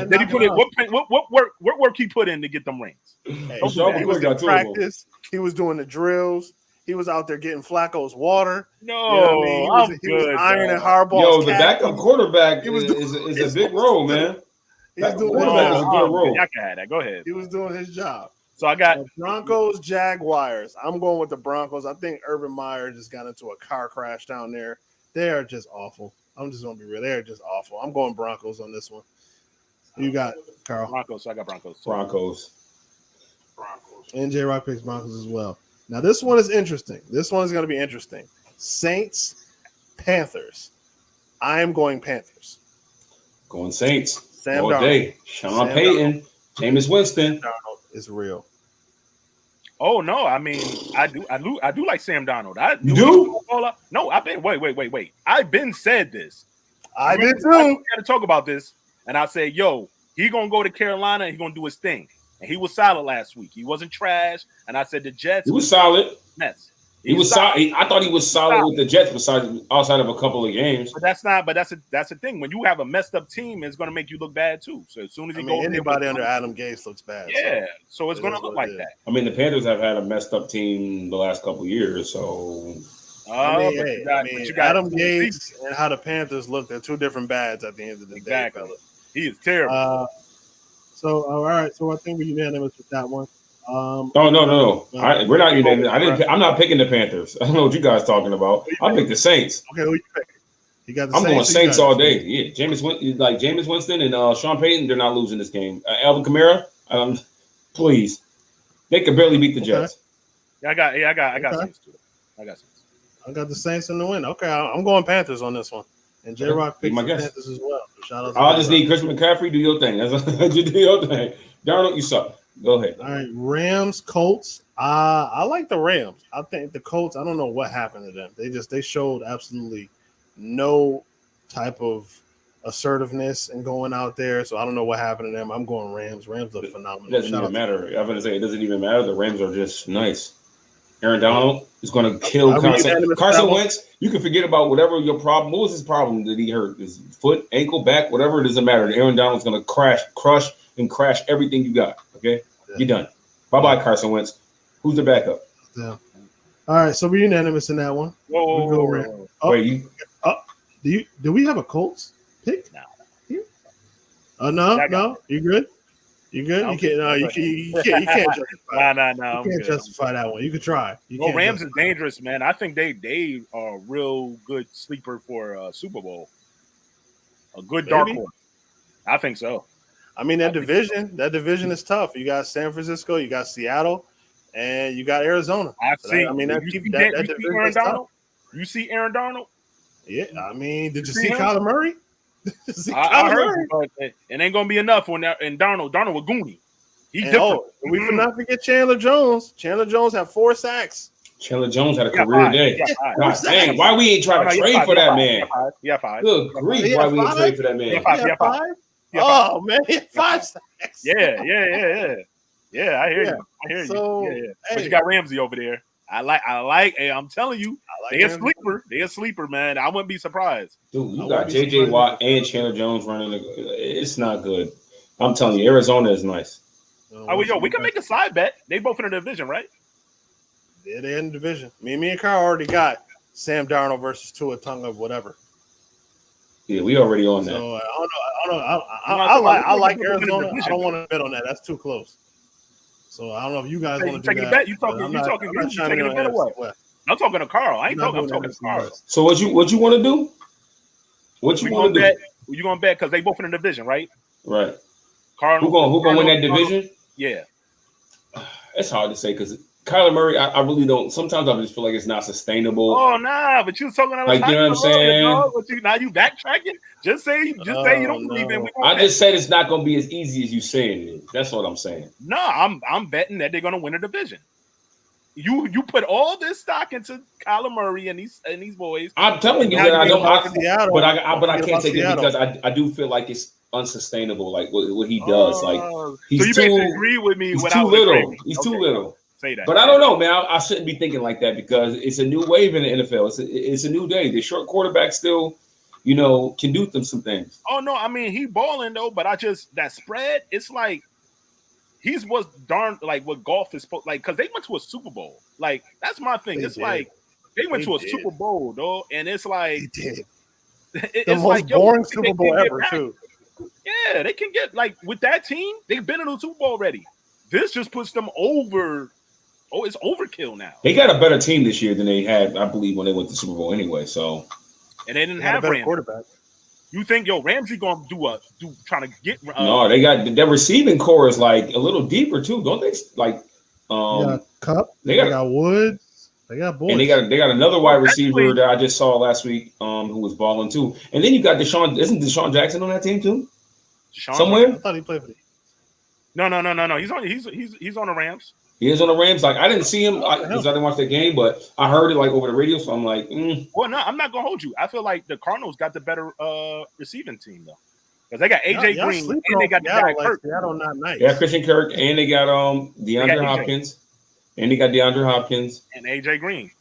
did he put it? What work he put in to get them rings? Hey, he was in practice. He was doing the drills. He was out there getting Flacco's water. No, you know what I mean? He was ironing Harbaugh's Yo, the backup quarterback is a big role, man. He's doing his job. Y'all can have that. Go ahead. He was doing his job. So I got Broncos, Jaguars. I'm going with the Broncos. I think Urban Meyer just got into a car crash down there. They are just awful. I'm just going to be real. They're just awful. I'm going Broncos on this one. You got Carl. Broncos. So I got Broncos. Broncos. And J-Rock picks Broncos as well. Now, this one is interesting. This one is going to be interesting. Saints, Panthers. I am going Panthers. Going Saints. Sam all Darnold. Day. Sean Payton. Jameis Winston. Darnold is real. Oh no! I mean, I do like Sam Darnold. You do? No, I've been wait. I've been said this. I did too. We got to talk about this, and I said, "Yo, he gonna go to Carolina. And he gonna do his thing." And he was solid last week. He wasn't trash. And I said the Jets. He was solid. Mess. He was solid. I thought he was solid with the Jets, outside of a couple of games. But that's the thing. When you have a messed up team, it's going to make you look bad too. So as soon as anybody under Adam Gase looks bad. Yeah. So it's going to look like that. I mean, the Panthers have had a messed up team the last couple of years. So Adam Gase and how the Panthers look, they're two different bads at the end of the day. He is terrible. So all right. So I think we're unanimous with that one. No. We're not unanimous. I'm not picking the Panthers. I don't know what you guys talking about. I pick the Saints. Okay, who you pick? You got the I'm Saints. going Saints all day. Yeah, Jameis Winston and Sean Payton. They're not losing this game. Alvin Kamara. Please, they can barely beat the Jets. Yeah, I got Saints too. I got the Saints in the win. Okay, I'm going Panthers on this one. And J-Rock picks the Panthers as well. So shout out to I'll just need Christian McCaffrey. Do your thing. You do your thing. Darnold, you suck. Go ahead. All right, Rams, Colts. I like the Rams. I think the Colts, I don't know what happened to them. They showed absolutely no type of assertiveness in going out there. So I don't know what happened to them. I'm going Rams. Rams are phenomenal. It doesn't even matter. I'm going to say it doesn't even matter. The Rams are just nice. Aaron Donald is going to kill Carson Wentz. You can forget about whatever your problem. What was his problem that he hurt? His foot, ankle, back, whatever. It doesn't matter. Aaron Donald's going to crush everything you got. Okay, you're done. Bye, Carson Wentz. Who's the backup? Yeah. All right, so we're unanimous in that one. Whoa. Oh, Wait, do we have a Colts pick? No. Here? No. You good? You good? No, You can't. No, you can't justify. Nah. You can't justify that one. You could try. No, Rams is dangerous, man. I think they are a real good sleeper for a Super Bowl. A good dark horse. I think so. I mean, that division is tough. You got San Francisco, you got Seattle, and you got Arizona. Aaron Donald? You see Aaron Donald? Yeah, I mean, did you see Kyler Murray? I heard you, but it ain't gonna be enough when Darnold with Goonie. He's different. We should not forget Chandler Jones. Chandler Jones had 4 sacks. Chandler Jones had a career day. God dang, why we ain't trying to trade for that man? Yeah, 5. Good grief, why we ain't trade for that man? Yeah, 5. Oh man, he had 5 sacks. Yeah. Yeah, I hear you. So, Yeah. But you got Ramsey over there. I like. Hey, I'm telling you, they're a sleeper. They're a sleeper, man. I wouldn't be surprised. Dude, you got J.J. Watt and Chandler Jones running. It's not good. I'm telling you, Arizona is nice. We can make a side bet. They both in the division, right? Yeah, they're in the division. Me and Kyle already got Sam Darnold versus Tua Tonga, whatever. Yeah, we already on that. So I don't know. I like Arizona. I don't want to bet on that. That's too close. So I don't know if you guys want to do that. Bet? You taking a bet or what? I'm talking to Carl. I'm talking to Carl. So what you want to do? What you want to do? You gonna bet because they both in the division, right? Right. Carl, who gonna win that division? Yeah. It's hard to say because Kyler Murray, I really don't. Sometimes I just feel like it's not sustainable. Oh nah, but you was talking about like you know what I'm saying. Now you backtracking. Just say you don't believe in. I just said it's not going to be as easy as you saying it is. That's what I'm saying. No, I'm betting that they're going to win a division. You put all this stock into Kyler Murray and these boys. I'm telling you that I don't. But I can't take it because I do feel like it's unsustainable. Like what he does. Like he's so you basically agree with me. He's too little. He's too little. Say that. But I don't know, man. I shouldn't be thinking like that because it's a new wave in the NFL. It's a new day. The short quarterback still, can do some things. Oh no, I mean he balling though, but that spread. It's like he's was darn like what golf is supposed like because they went to a Super Bowl. Like that's my thing. It's like they went to a Super Bowl though, and it's like the most boring Super Bowl ever too. Yeah, they can get like with that team. They've been in a Super Bowl already. This just puts them over. Oh, it's overkill now. They got a better team this year than they had, I believe, when they went to the Super Bowl anyway. So, and they didn't have a better quarterback. You think Ramsey gonna do trying to get? No, they got their receiving core is like a little deeper too, don't they? Like, Cup. They got Woods. They got boys. And they got another wide receiver that I just saw last week, who was balling too. And then you got Deshaun. Isn't Deshaun Jackson on that team too? Somewhere? I thought he played for the. No. He's on the Rams. He is on the Rams. Like I didn't see him because I didn't watch that game, but I heard it like over the radio. So I'm like, Well, no, I'm not gonna hold you. I feel like the Cardinals got the better receiving team though, because they got AJ Green and they got the guy Kirk. Seattle not nice. Yeah, Christian Kirk and they got DeAndre Hopkins, and they got DeAndre Hopkins and AJ Green.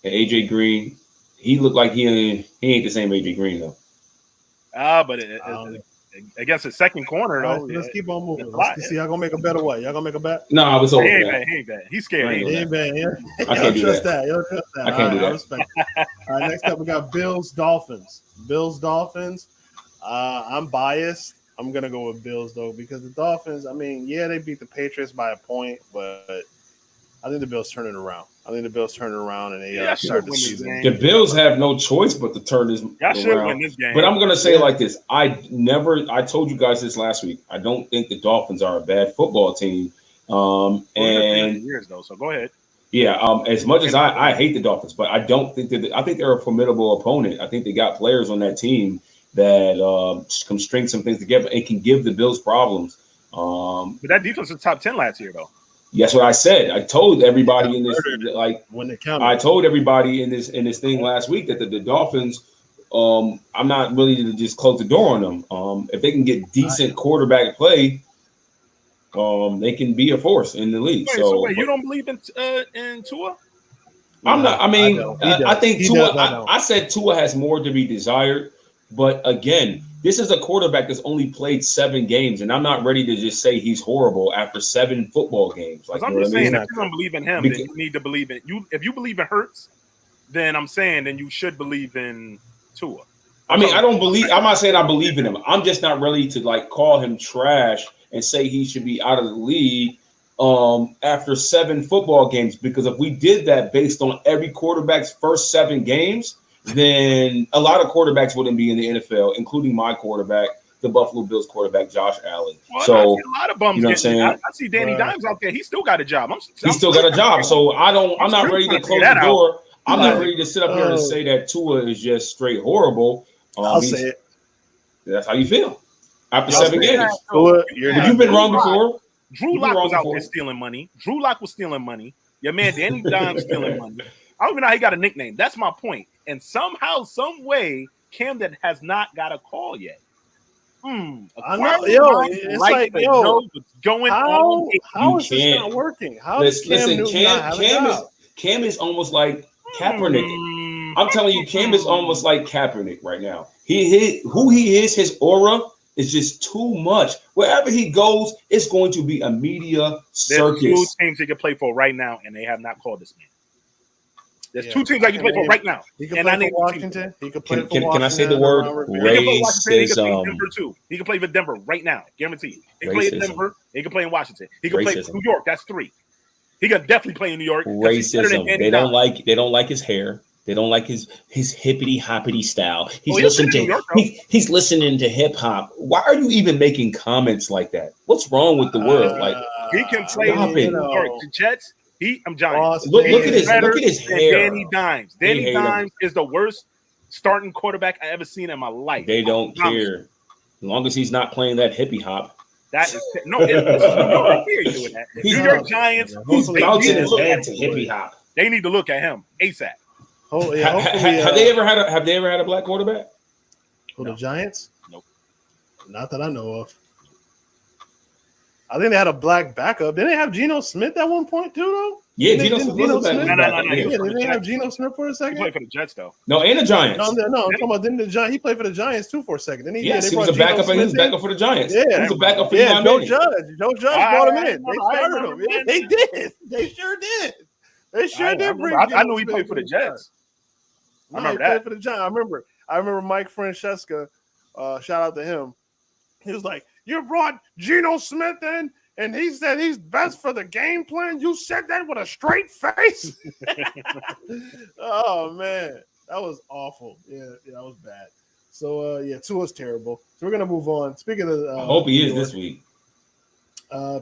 And AJ Green, he looked like he ain't the same AJ Green though. But against the second corner though. Let's keep on moving. Let's see y'all gonna make a bet or what? Y'all gonna make a bet? No, I was over. He ain't bad. He's scared. He ain't bad. I can't do that. Y'all trust that. I can't do that. I respect it. All right, next up we got Bills Dolphins. I'm biased. I'm gonna go with Bills though because the Dolphins. I mean, yeah, they beat the Patriots by a point, but I think the Bills turn it around. And they start the season. The Bills have no choice but to turn this around. Win this game. But I'm going to say it like this. I told you guys this last week. I don't think the Dolphins are a bad football team. And years though, so go ahead. Yeah, as much as I hate the Dolphins, but I don't think I think they're a formidable opponent. I think they got players on that team that can string some things together and can give the Bills problems. But that defense was top 10 last year though. That's what I said. I told everybody in this, like when they count. I told everybody in this thing last week that the Dolphins. I'm not really to just close the door on them. If they can get decent quarterback play, they can be a force in the league. Wait, you don't believe in Tua? I'm not. I think Tua. I said Tua has more to be desired, but again, This is a quarterback that's only played 7 games, and I'm not ready to just say he's horrible after 7 football games. Like, I'm just saying, if you don't believe in him, then Because- you need to believe in you. If you believe in Hurts, then I'm saying then you should believe in Tua. I mean, I'm not saying I believe in him. I'm just not ready to like call him trash and say he should be out of the league after 7 football games. Because if we did that based on every quarterback's first 7 games, then a lot of quarterbacks wouldn't be in the NFL, including my quarterback, the Buffalo Bills quarterback, Josh Allen. Well, So I see a lot of bums. you know what I'm saying? I see Danny Dimes out there. He still got a job. He's still got a job. So I'm not ready to close the door. I'm not ready to sit up here and say that Tua is just straight horrible. I'll say it. That's how you feel after 7 games. You've been wrong before. Drew Lock was out there stealing money. Drew Lock was stealing money. Your man Danny Dimes stealing money. I don't even know how he got a nickname. That's my point. And somehow, some way, Camden has not got a call yet. I know, it's like going on. How is this not working? How is Cam is almost like Kaepernick. I'm telling you, Cam is almost like Kaepernick right now. Who he is, his aura is just too much. Wherever he goes, it's going to be a media circus. There's 2 teams he can play for right now, and they have not called this man. There's 2 teams I can play for right now. He can play for Washington. He can play for Washington. Can I say the word racism? He can play for Denver right now, guaranteed. He can play in Denver. He can play in Washington. He can play for New York. That's 3. He can definitely play in New York. Racism. They don't like his hair. They don't like his hippity hoppity style. He's listening to hip hop. Why are you even making comments like that? What's wrong with the world? Like, he can play in New York. The Jets. I'm Giants. Look at his hair. Danny Dimes. Danny Dimes is the worst starting quarterback I ever seen in my life. They don't care as long as he's not playing that hippie hop. That is no. New York Giants. He's bouncing his head to hippie hop. They need to look at him ASAP. Have they ever had a black quarterback? The Giants? Nope. Not that I know of. I think they had a black backup. Didn't they have Geno Smith at one point too, though? Yeah, Geno Smith. No. Didn't they have Geno Smith for a second? He played for the Jets, though. No, and the Giants. No, I'm talking about didn't the Giants? He played for the Giants too for a second. He was a backup. He was backup for the Giants. Yeah, he was a backup for Joe Judge brought him in. They started him. Yeah, they did. They sure did. I knew he played for the Jets. I remember that. He played for the Giants. I remember Mike Francesca. Shout out to him. He was like, "You brought Geno Smith in." And he said he's best for the game plan. You said that with a straight face. Oh man, that was awful. Yeah, that was bad. So Tua's terrible. So we're gonna move on. Speaking of, I hope he is this week.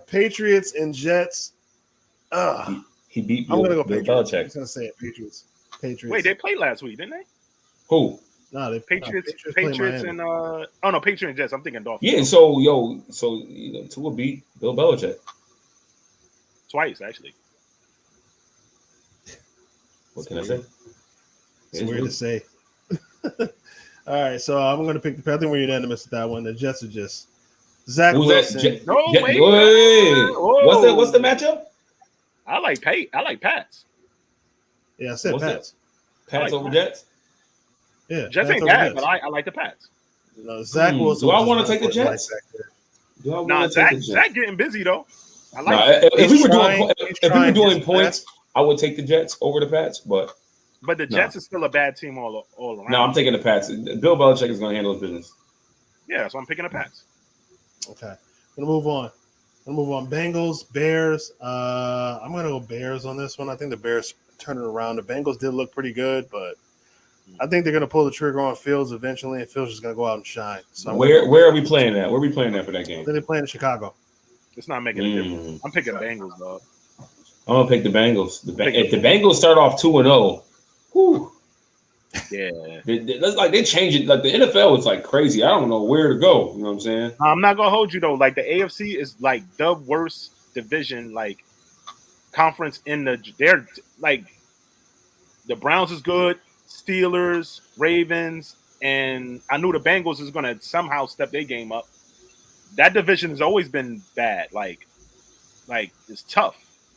Patriots and Jets. He beat. I'm gonna go Patriots. Belichick. I'm gonna say it. Patriots. Wait, they played last week, didn't they? Who? No, they Patriots and Patriots and Jets. I'm thinking Dolphins. Yeah, so Tua beat Bill Belichick twice, actually. What can I say? It's weird to say. All right, so I'm going to pick the. I think we're unanimous with that one. The Jets are just Zach Wilson. Wait. What's the matchup? I like Pats. Yeah, I said Pats. Pats over Jets. Yeah, Jets ain't bad, but I like the Pats. No, Zach Wilson. Do I want to take the Jets? Zach getting busy though. I like. If we were doing points, I would take the Jets over the Pats, but the Jets is still a bad team all around. No, I'm taking the Pats. Bill Belichick is going to handle his business. Yeah, so I'm picking the Pats. Okay, gonna move on. Bengals, Bears. I'm gonna go Bears on this one. I think the Bears turn it around. The Bengals did look pretty good, but I think they're going to pull the trigger on Fields eventually, and Fields is going to go out and shine. So where are we playing at? Where are we playing at for that game? They're playing in Chicago. It's not making a difference. I'm picking Bengals, dog. I'm going to pick the Bengals. If the Bengals start off 2-0, whew. Yeah. They change it. Like the NFL is like crazy. I don't know where to go. You know what I'm saying? I'm not going to hold you, though. Like the AFC is like the worst division, like conference they're like the Browns is good. Steelers, Ravens, and I knew the Bengals is going to somehow step their game up. That division has always been bad. Like it's tough,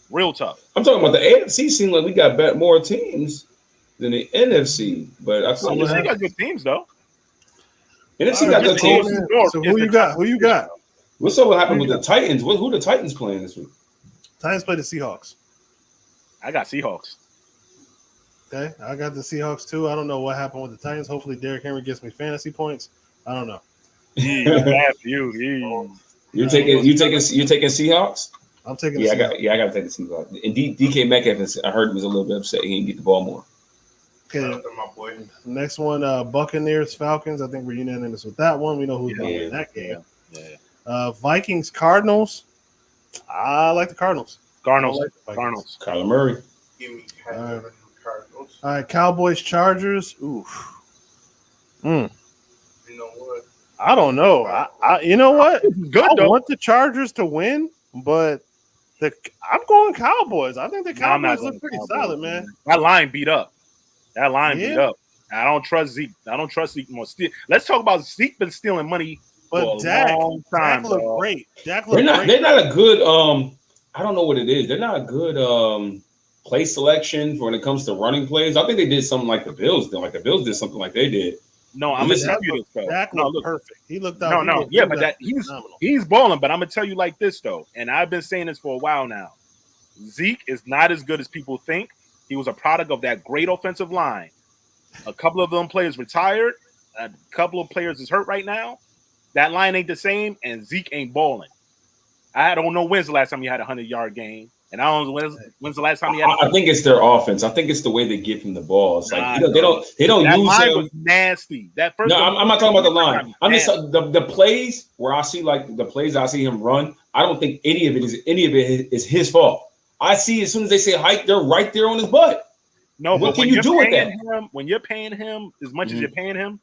real tough. I'm talking about the AFC. Seems like we got more teams than the NFC, but I got good teams though. NFC got good teams. So who you got? Who you got? What's up? What happened with the Titans? Who the Titans playing this week? Titans play the Seahawks. I got Seahawks. Okay, I got the Seahawks too. I don't know what happened with the Titans. Hopefully, Derrick Henry gets me fantasy points. I don't know. Bad for you. You're taking Seahawks. I'm taking. I got to take the Seahawks. And DK Metcalf, I heard, was a little bit upset. He didn't get the ball more. Okay, my boy. Next one, Buccaneers Falcons. I think we're unanimous with that one. We know who's going to win that game. Yeah. Vikings Cardinals. I like the Cardinals. Cardinals. Kyler Murray. Give me Cardinals. All right, Cowboys Chargers. Oof. You know what? I don't know. I you know what? Good. I want the Chargers to win, but I'm going Cowboys. I think the Cowboys look pretty solid, man. That line beat up. Beat up. I don't trust Zeke. More. Let's talk about Zeke been stealing money for a long time. Dak look great. They're not a good. I don't know what it is. They're not a good play selection when it comes to running plays. I think they did something like the Bills did. Like the Bills did something like they did. No, I'm gonna tell you this though. Dak looked perfect. He looked out. He's balling. But I'm gonna tell you like this though, and I've been saying this for a while now. Zeke is not as good as people think. He was a product of that great offensive line. A couple of them players retired. A couple of players is hurt right now. That line ain't the same, and Zeke ain't balling. I don't know when's the last time he had a 100-yard game, and I don't know when's the last time he had. I think it's their offense. I think it's the way they give him the ball. It's like they don't that use line him. was nasty. That first. No, I'm not talking about the line. I'm just the plays where I see the plays I see him run. I don't think any of it is his fault. I see as soon as they say hike, they're right there on his butt. No, what but can you do with that? When you're paying him as much as you're paying him,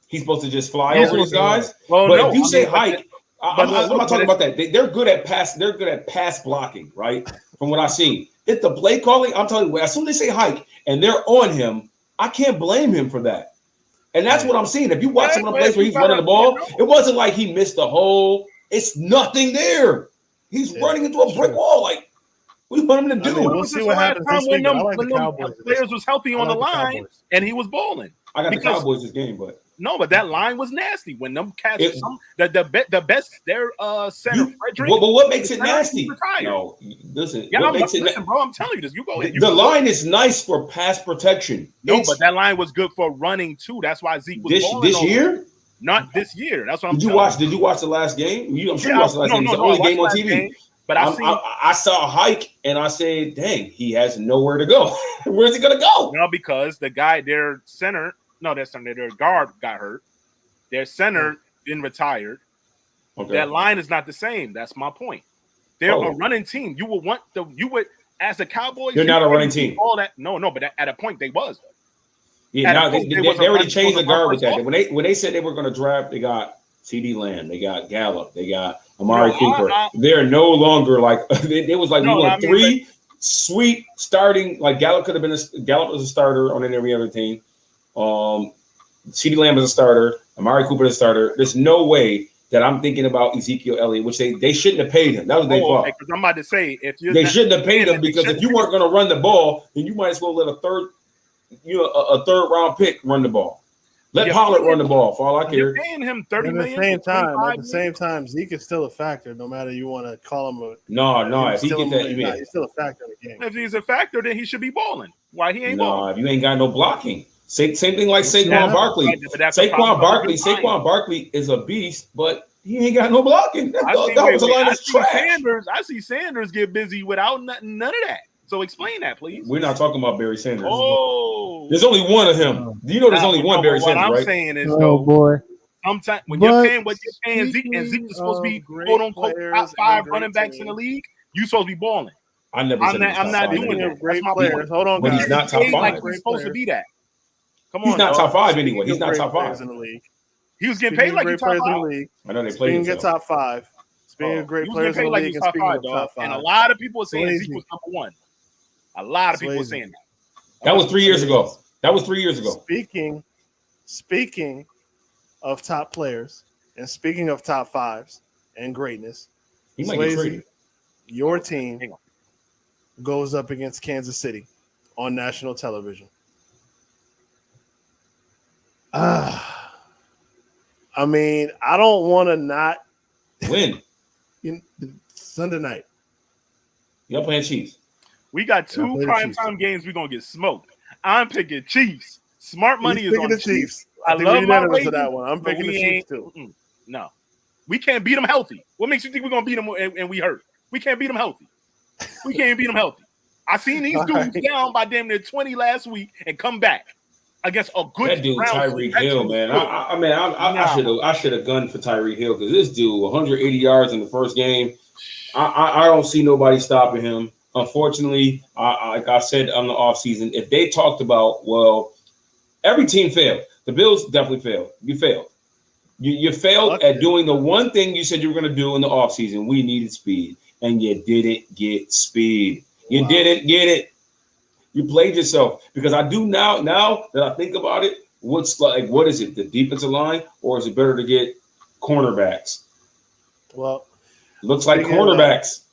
he's supposed to just fly over these guys. Well, but if you say hike, I'm I'm not talking about that. They're good at pass. They're good at pass blocking, right? From what I've seen, it's the play calling. I'm telling you, as soon as they say hike and they're on him, I can't blame him for that. And that's what I'm seeing. If you watch some of the plays where he's running the ball, it wasn't like he missed the hole. It's nothing there. He's running into a brick wall. Like, what do you want him to do? We'll see what happens this week. I like the Cowboys. Players was healthy on the line, and he was balling. I got the Cowboys this game, but but that line was nasty when them cats. The best their center Frederick. But what makes it nasty? No, listen. Yeah, bro. I'm telling you this. You go ahead. The line is nice for pass protection. No, but that line was good for running too. That's why Zeke was this year. Not this year. That's what I'm. Did you watch the last game? I'm sure you watched the last game. It's the only game on TV. But I saw a hike and I said, dang, he has nowhere to go. Where's he gonna go? No, because the guy, their guard got hurt. Their center then retired. Okay. That line is not the same. That's my point. They're a running team. You would as the Cowboys. They're not a running team. All that but at a point they was. Yeah, now they already changed the guard with that. When they said they were going to draft, they got CD Lamb, they got Gallup, they got Amari Cooper. They're no longer like they was like we want three sweet starting. Like Gallup could have been Gallup was a starter on every other team. CD Lamb is a starter. Amari Cooper is a starter. There's no way that I'm thinking about Ezekiel Elliott, which they shouldn't have paid him. That was their fault. Because I'm about to say they shouldn't have paid him because if you weren't going to run the ball, then you might as well let a third round pick run the ball. Let Pollard run the ball for all I care. You're paying him $30 million. At the same time, Zeke is still a factor, no matter you want to call him a. No. If he get that, he's still a factor in the game. If he's a factor, then he should be balling. Why he ain't balling? No, if you ain't got no blocking. Same thing like Saquon Barkley. Saquon Barkley is a beast, but he ain't got no blocking. That was a line of trash. I see Sanders get busy without none of that. So explain that, please. We're not talking about Barry Sanders. Oh, there's only one of him. You know, there's only one Barry Sanders, right? What I'm saying is, sometimes when you're paying Zeke, and Zeke is supposed to be quote unquote top 5 running backs in the league, you supposed to be balling. I'm not doing that. Great players. Hold on, but he's not top 5. Like he's supposed to be that. Come on, he's not top 5 anyway. He's not top 5 in the league. He was getting paid like he's top 5 in the league. I know they played. Get top 5. Speaking of great players in the league, and speaking of top 5, and a lot of people are saying Zeke was number 1. A lot of people are saying that. That was 3 years ago. Speaking of top players and speaking of top 5s and greatness, he might get traded. Your team goes up against Kansas City on national television. I I mean, I don't want to not Win. Sunday night. Y'all playing Chiefs. We got two primetime games. We're gonna get smoked. I'm picking Chiefs. Smart money is on the Chiefs. I love my Ravens, that one. I'm picking the Chiefs too. No, we can't beat them healthy. What makes you think we're gonna beat them and we hurt? We can't beat them healthy. We can't beat them healthy. I seen these dudes down by damn near 20 last week and come back against a good. That dude Tyreek Hill, man. I should have gunned for Tyreek Hill because this dude 180 yards in the first game. I don't see nobody stopping him. Unfortunately, like I said on the offseason, if they talked about, well, every team failed. The Bills definitely failed. You failed. You failed at doing the one thing you said you were going to do in the offseason. We needed speed, and you didn't get speed. You didn't get it. You played yourself. Because I do now that I think about it, what is it, the defensive line, or is it better to get cornerbacks? Well, looks like cornerbacks.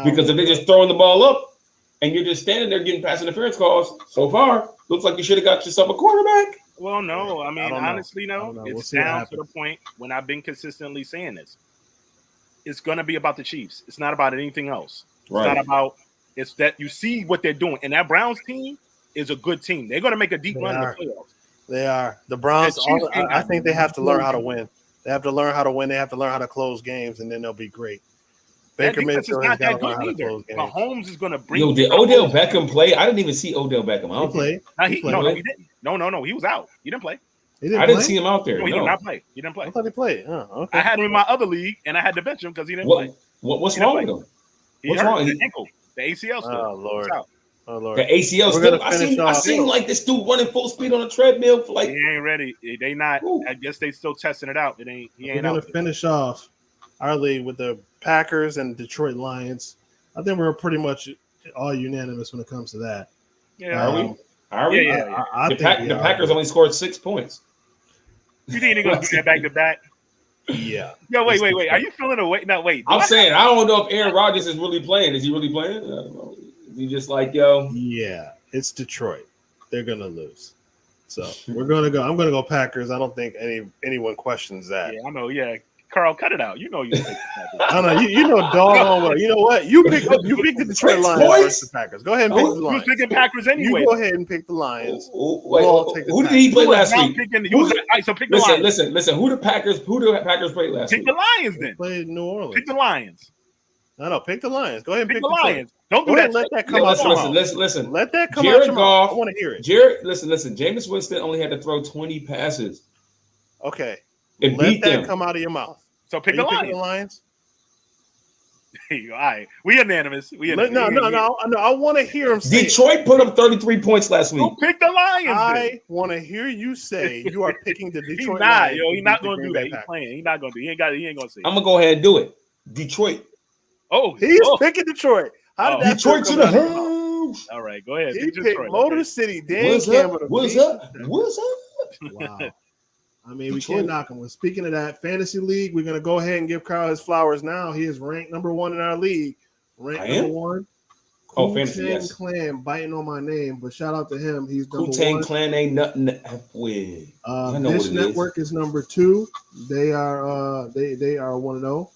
Because if they're just throwing the ball up and you're just standing there getting pass interference calls, so far, looks like you should have got yourself a quarterback. Well, no. I mean, honestly, no. It's down to the point when I've been consistently saying this. It's going to be about the Chiefs. It's not about anything else. It's not about – it's that you see what they're doing. And that Browns team is a good team. They're going to make a deep run in the playoffs. They are. The Browns, I think they have to learn how to win. They have to learn how to win. They have to learn how to close games, and then they'll be great. Baker Mayfield is not that good either. Mahomes is going to bring. Yo, did Odell Beckham play? I didn't even see Odell Beckham. He played. No, he didn't. No. He was out. He didn't play. I didn't see him out there. No, he did not play. He didn't play. I thought he played. Oh, okay. I had him in my other league, and I had to bench him because he didn't play. What's wrong with him? What's wrong? The ankle, the ACL. Oh Lord. The ACL still. I seen like this dude running full speed on a treadmill for like. He ain't ready. They not. I guess they still testing it out. He ain't. We're gonna finish off our league with the Packers and Detroit Lions. I think we're pretty much all unanimous when it comes to that. Yeah, are we? Yeah. The Packers only scored 6 points. You think they're gonna do that back to back? Yeah. Yo, wait. Are you feeling away? No, wait. I'm saying I don't know if Aaron Rodgers is really playing. Is he really playing? I don't know. Is he just like yo? Yeah, it's Detroit. They're gonna lose. So we're gonna go. I'm gonna go Packers. I don't think anyone questions that. Yeah, I know. Yeah. Carl, cut it out. You know you. I know you know doggone well. You know what? You pick the Detroit Lions versus the Packers. Go ahead and pick the Lions. Who's picking Packers anyway? You go ahead and pick the Lions. Who did he play last week? So pick the Lions. Listen. Who the Packers play last week? Pick the Lions then. They played New Orleans. Pick the Lions. No, pick the Lions. Go ahead and pick the Lions. Don't do that. Let that come out. Listen. Let that come out. I want to hear it. Listen. Jameis Winston only had to throw 20 passes. Okay. Let that come out of your mouth. So pick the Lions. All right, we unanimous. No. I want to hear him say. Detroit put up 33 points last week. Pick the Lions. I want to hear you say you are picking the Detroit. Lions. He's not going to do that. He's playing. He's not going to do. He ain't going to say. I'm gonna go ahead and do it. Detroit. He's picking Detroit. How did that Detroit to the house? All right, go ahead. He picked Motor City. Dan Cameron. What's up? Wow. I mean, we can't knock him. Speaking of that fantasy league, we're going to go ahead and give Kyle his flowers now. He is ranked number 1 in our league. Number 1. Fantasy, yes. Clan biting on my name, but shout out to him. He's number 1. Wu-Tang Clan ain't nothing to F with. This network is number 2. They are they are 1-0.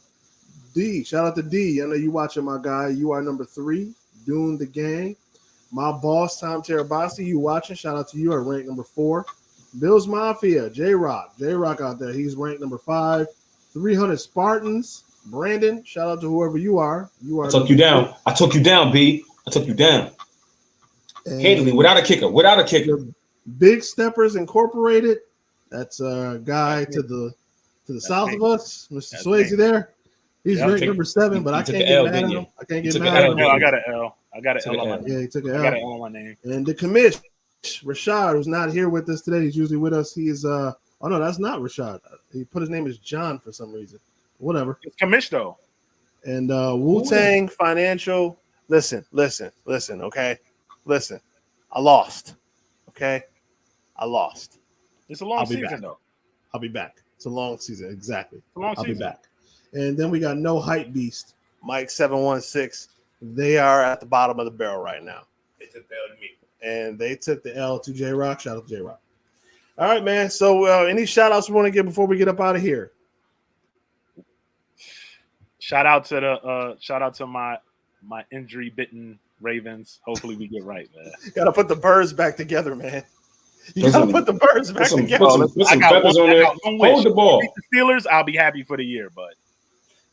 D, shout out to D. I know you watching, my guy. You are number 3. Doing the gang. My boss, Tom Terabasi, you watching. Shout out to you. I ranked number 4. Bills Mafia, J-Rock out there. He's ranked number 5. 300 Spartans. Brandon, shout out to whoever you are. I took you down. B. I took you down. Handily, without a kicker. Big Steppers Incorporated. That's a guy to the south of us, Mr. Swayze there. He's ranked number 7, but I can't get mad at him. I got an L. I got an L on my name. Yeah, he took an L. I got an L on my name. And the commish. Rashad, who's not here with us today, he's usually with us. He's oh no, that's not Rashad. He put his name as John for some reason. Whatever. It's commish though. And Wu-Tang Financial. Listen, okay? Listen. I lost. Okay? I lost. It's a long season though. I'll be back. It's a long season, exactly. It's a long season. I'll be back. And then we got No Hype Beast, Mike 716. They are at the bottom of the barrel right now. They took the L to me. And they took the L to J-Rock. Shout out to J-Rock. All right, man. So, any shout outs we want to give before we get up out of here? Shout out to my injury bitten Ravens. Hopefully we get right, man. Got to put the birds back together, man. You got to put the birds back together. Put some feathers on there. Hold the ball. The Steelers, I'll be happy for the year, but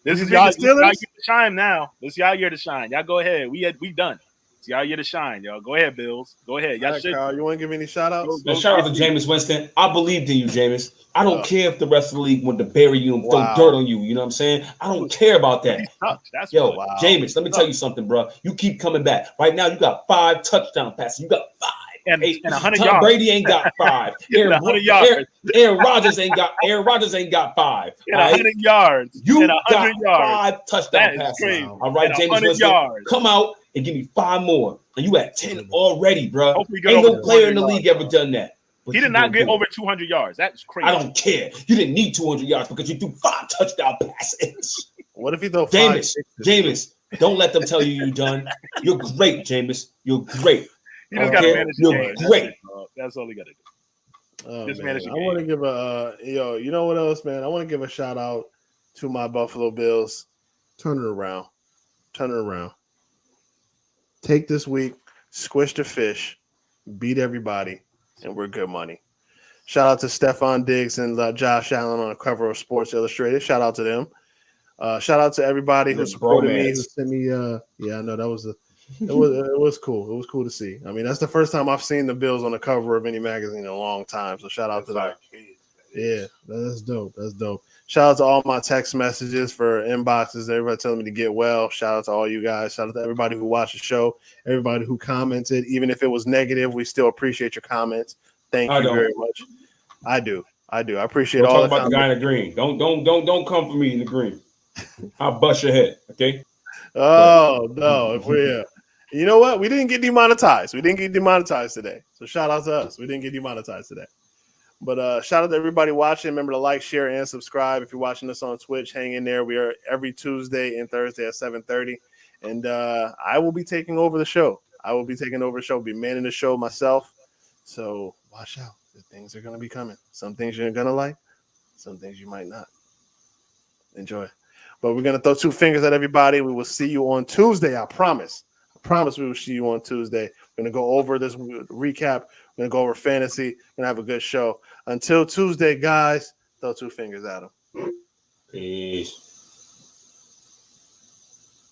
this is y'all y'all Steelers year to shine now. This is y'all year to shine. Y'all go ahead. We done. It's y'all year to shine, y'all. Go ahead, Bills. Go ahead. Y'all should. Carl, you want to give any shout outs? Shout out to Jameis Winston. I believed in you, Jameis. I don't care if the rest of the league want to bury you and throw dirt on you. You know what I'm saying? I don't care about that. That's Yo, Jameis, let me tell you something, bro. You keep coming back. Right now, you got 5 touchdown passes. You got 5. And 100 Tom yards. Brady ain't got 5. Aaron Rodgers ain't got 5. 100 yards. You got 5 touchdown passes. All right, Jameis Winston, come out and give me 5 more. And you at 10 already, bro. Ain't no player in the league ever done that. But he did not get over 200 yards. That's crazy. I don't care. You didn't need 200 yards because you threw 5 touchdown passes. What if he threw 5? Jameis, don't let them tell you you're done. You're great, Jameis. You're great. You just gotta manage the game. Great. That's all he gotta do. Just man. manage the I game. want to give you know what else, man? I want to give a shout out to my Buffalo Bills. Turn it around. Take this week, squish the fish, beat everybody, and we're good money. Shout out to Stephon Diggs and Josh Allen on the cover of Sports Illustrated. Shout out to them. Shout out to everybody who supported me, who sent me. I know that was it was cool. It was cool to see. I mean, that's the first time I've seen the Bills on the cover of any magazine in a long time. So shout out to them. Yeah, that's dope. That's dope. Shout out to all my text messages for inboxes. Everybody telling me to get well. Shout out to all you guys. Shout out to everybody who watched the show. Everybody who commented, even if it was negative, we still appreciate your comments. Thank you very much. I do. I appreciate all. Talk about the guy in the green. Don't come for me in the green. I'll bust your head. Okay. Oh no! If we're you know what? We didn't get demonetized. Today. So shout out to us. We didn't get demonetized today. But shout out to everybody watching. Remember to like, share, and subscribe. If you're watching us on Twitch, hang in there. We are every Tuesday and Thursday at 7:30. And I will be taking over the show. Be manning the show myself. So watch out. The things are going to be coming. Some things you're going to like. Some things you might not. Enjoy. But we're going to throw 2 fingers at everybody. We will see you on Tuesday. I promise we will see you on Tuesday. We're going to go over this recap. We're going to go over fantasy. We're going to have a good show. Until Tuesday, guys, throw 2 fingers at them. Peace.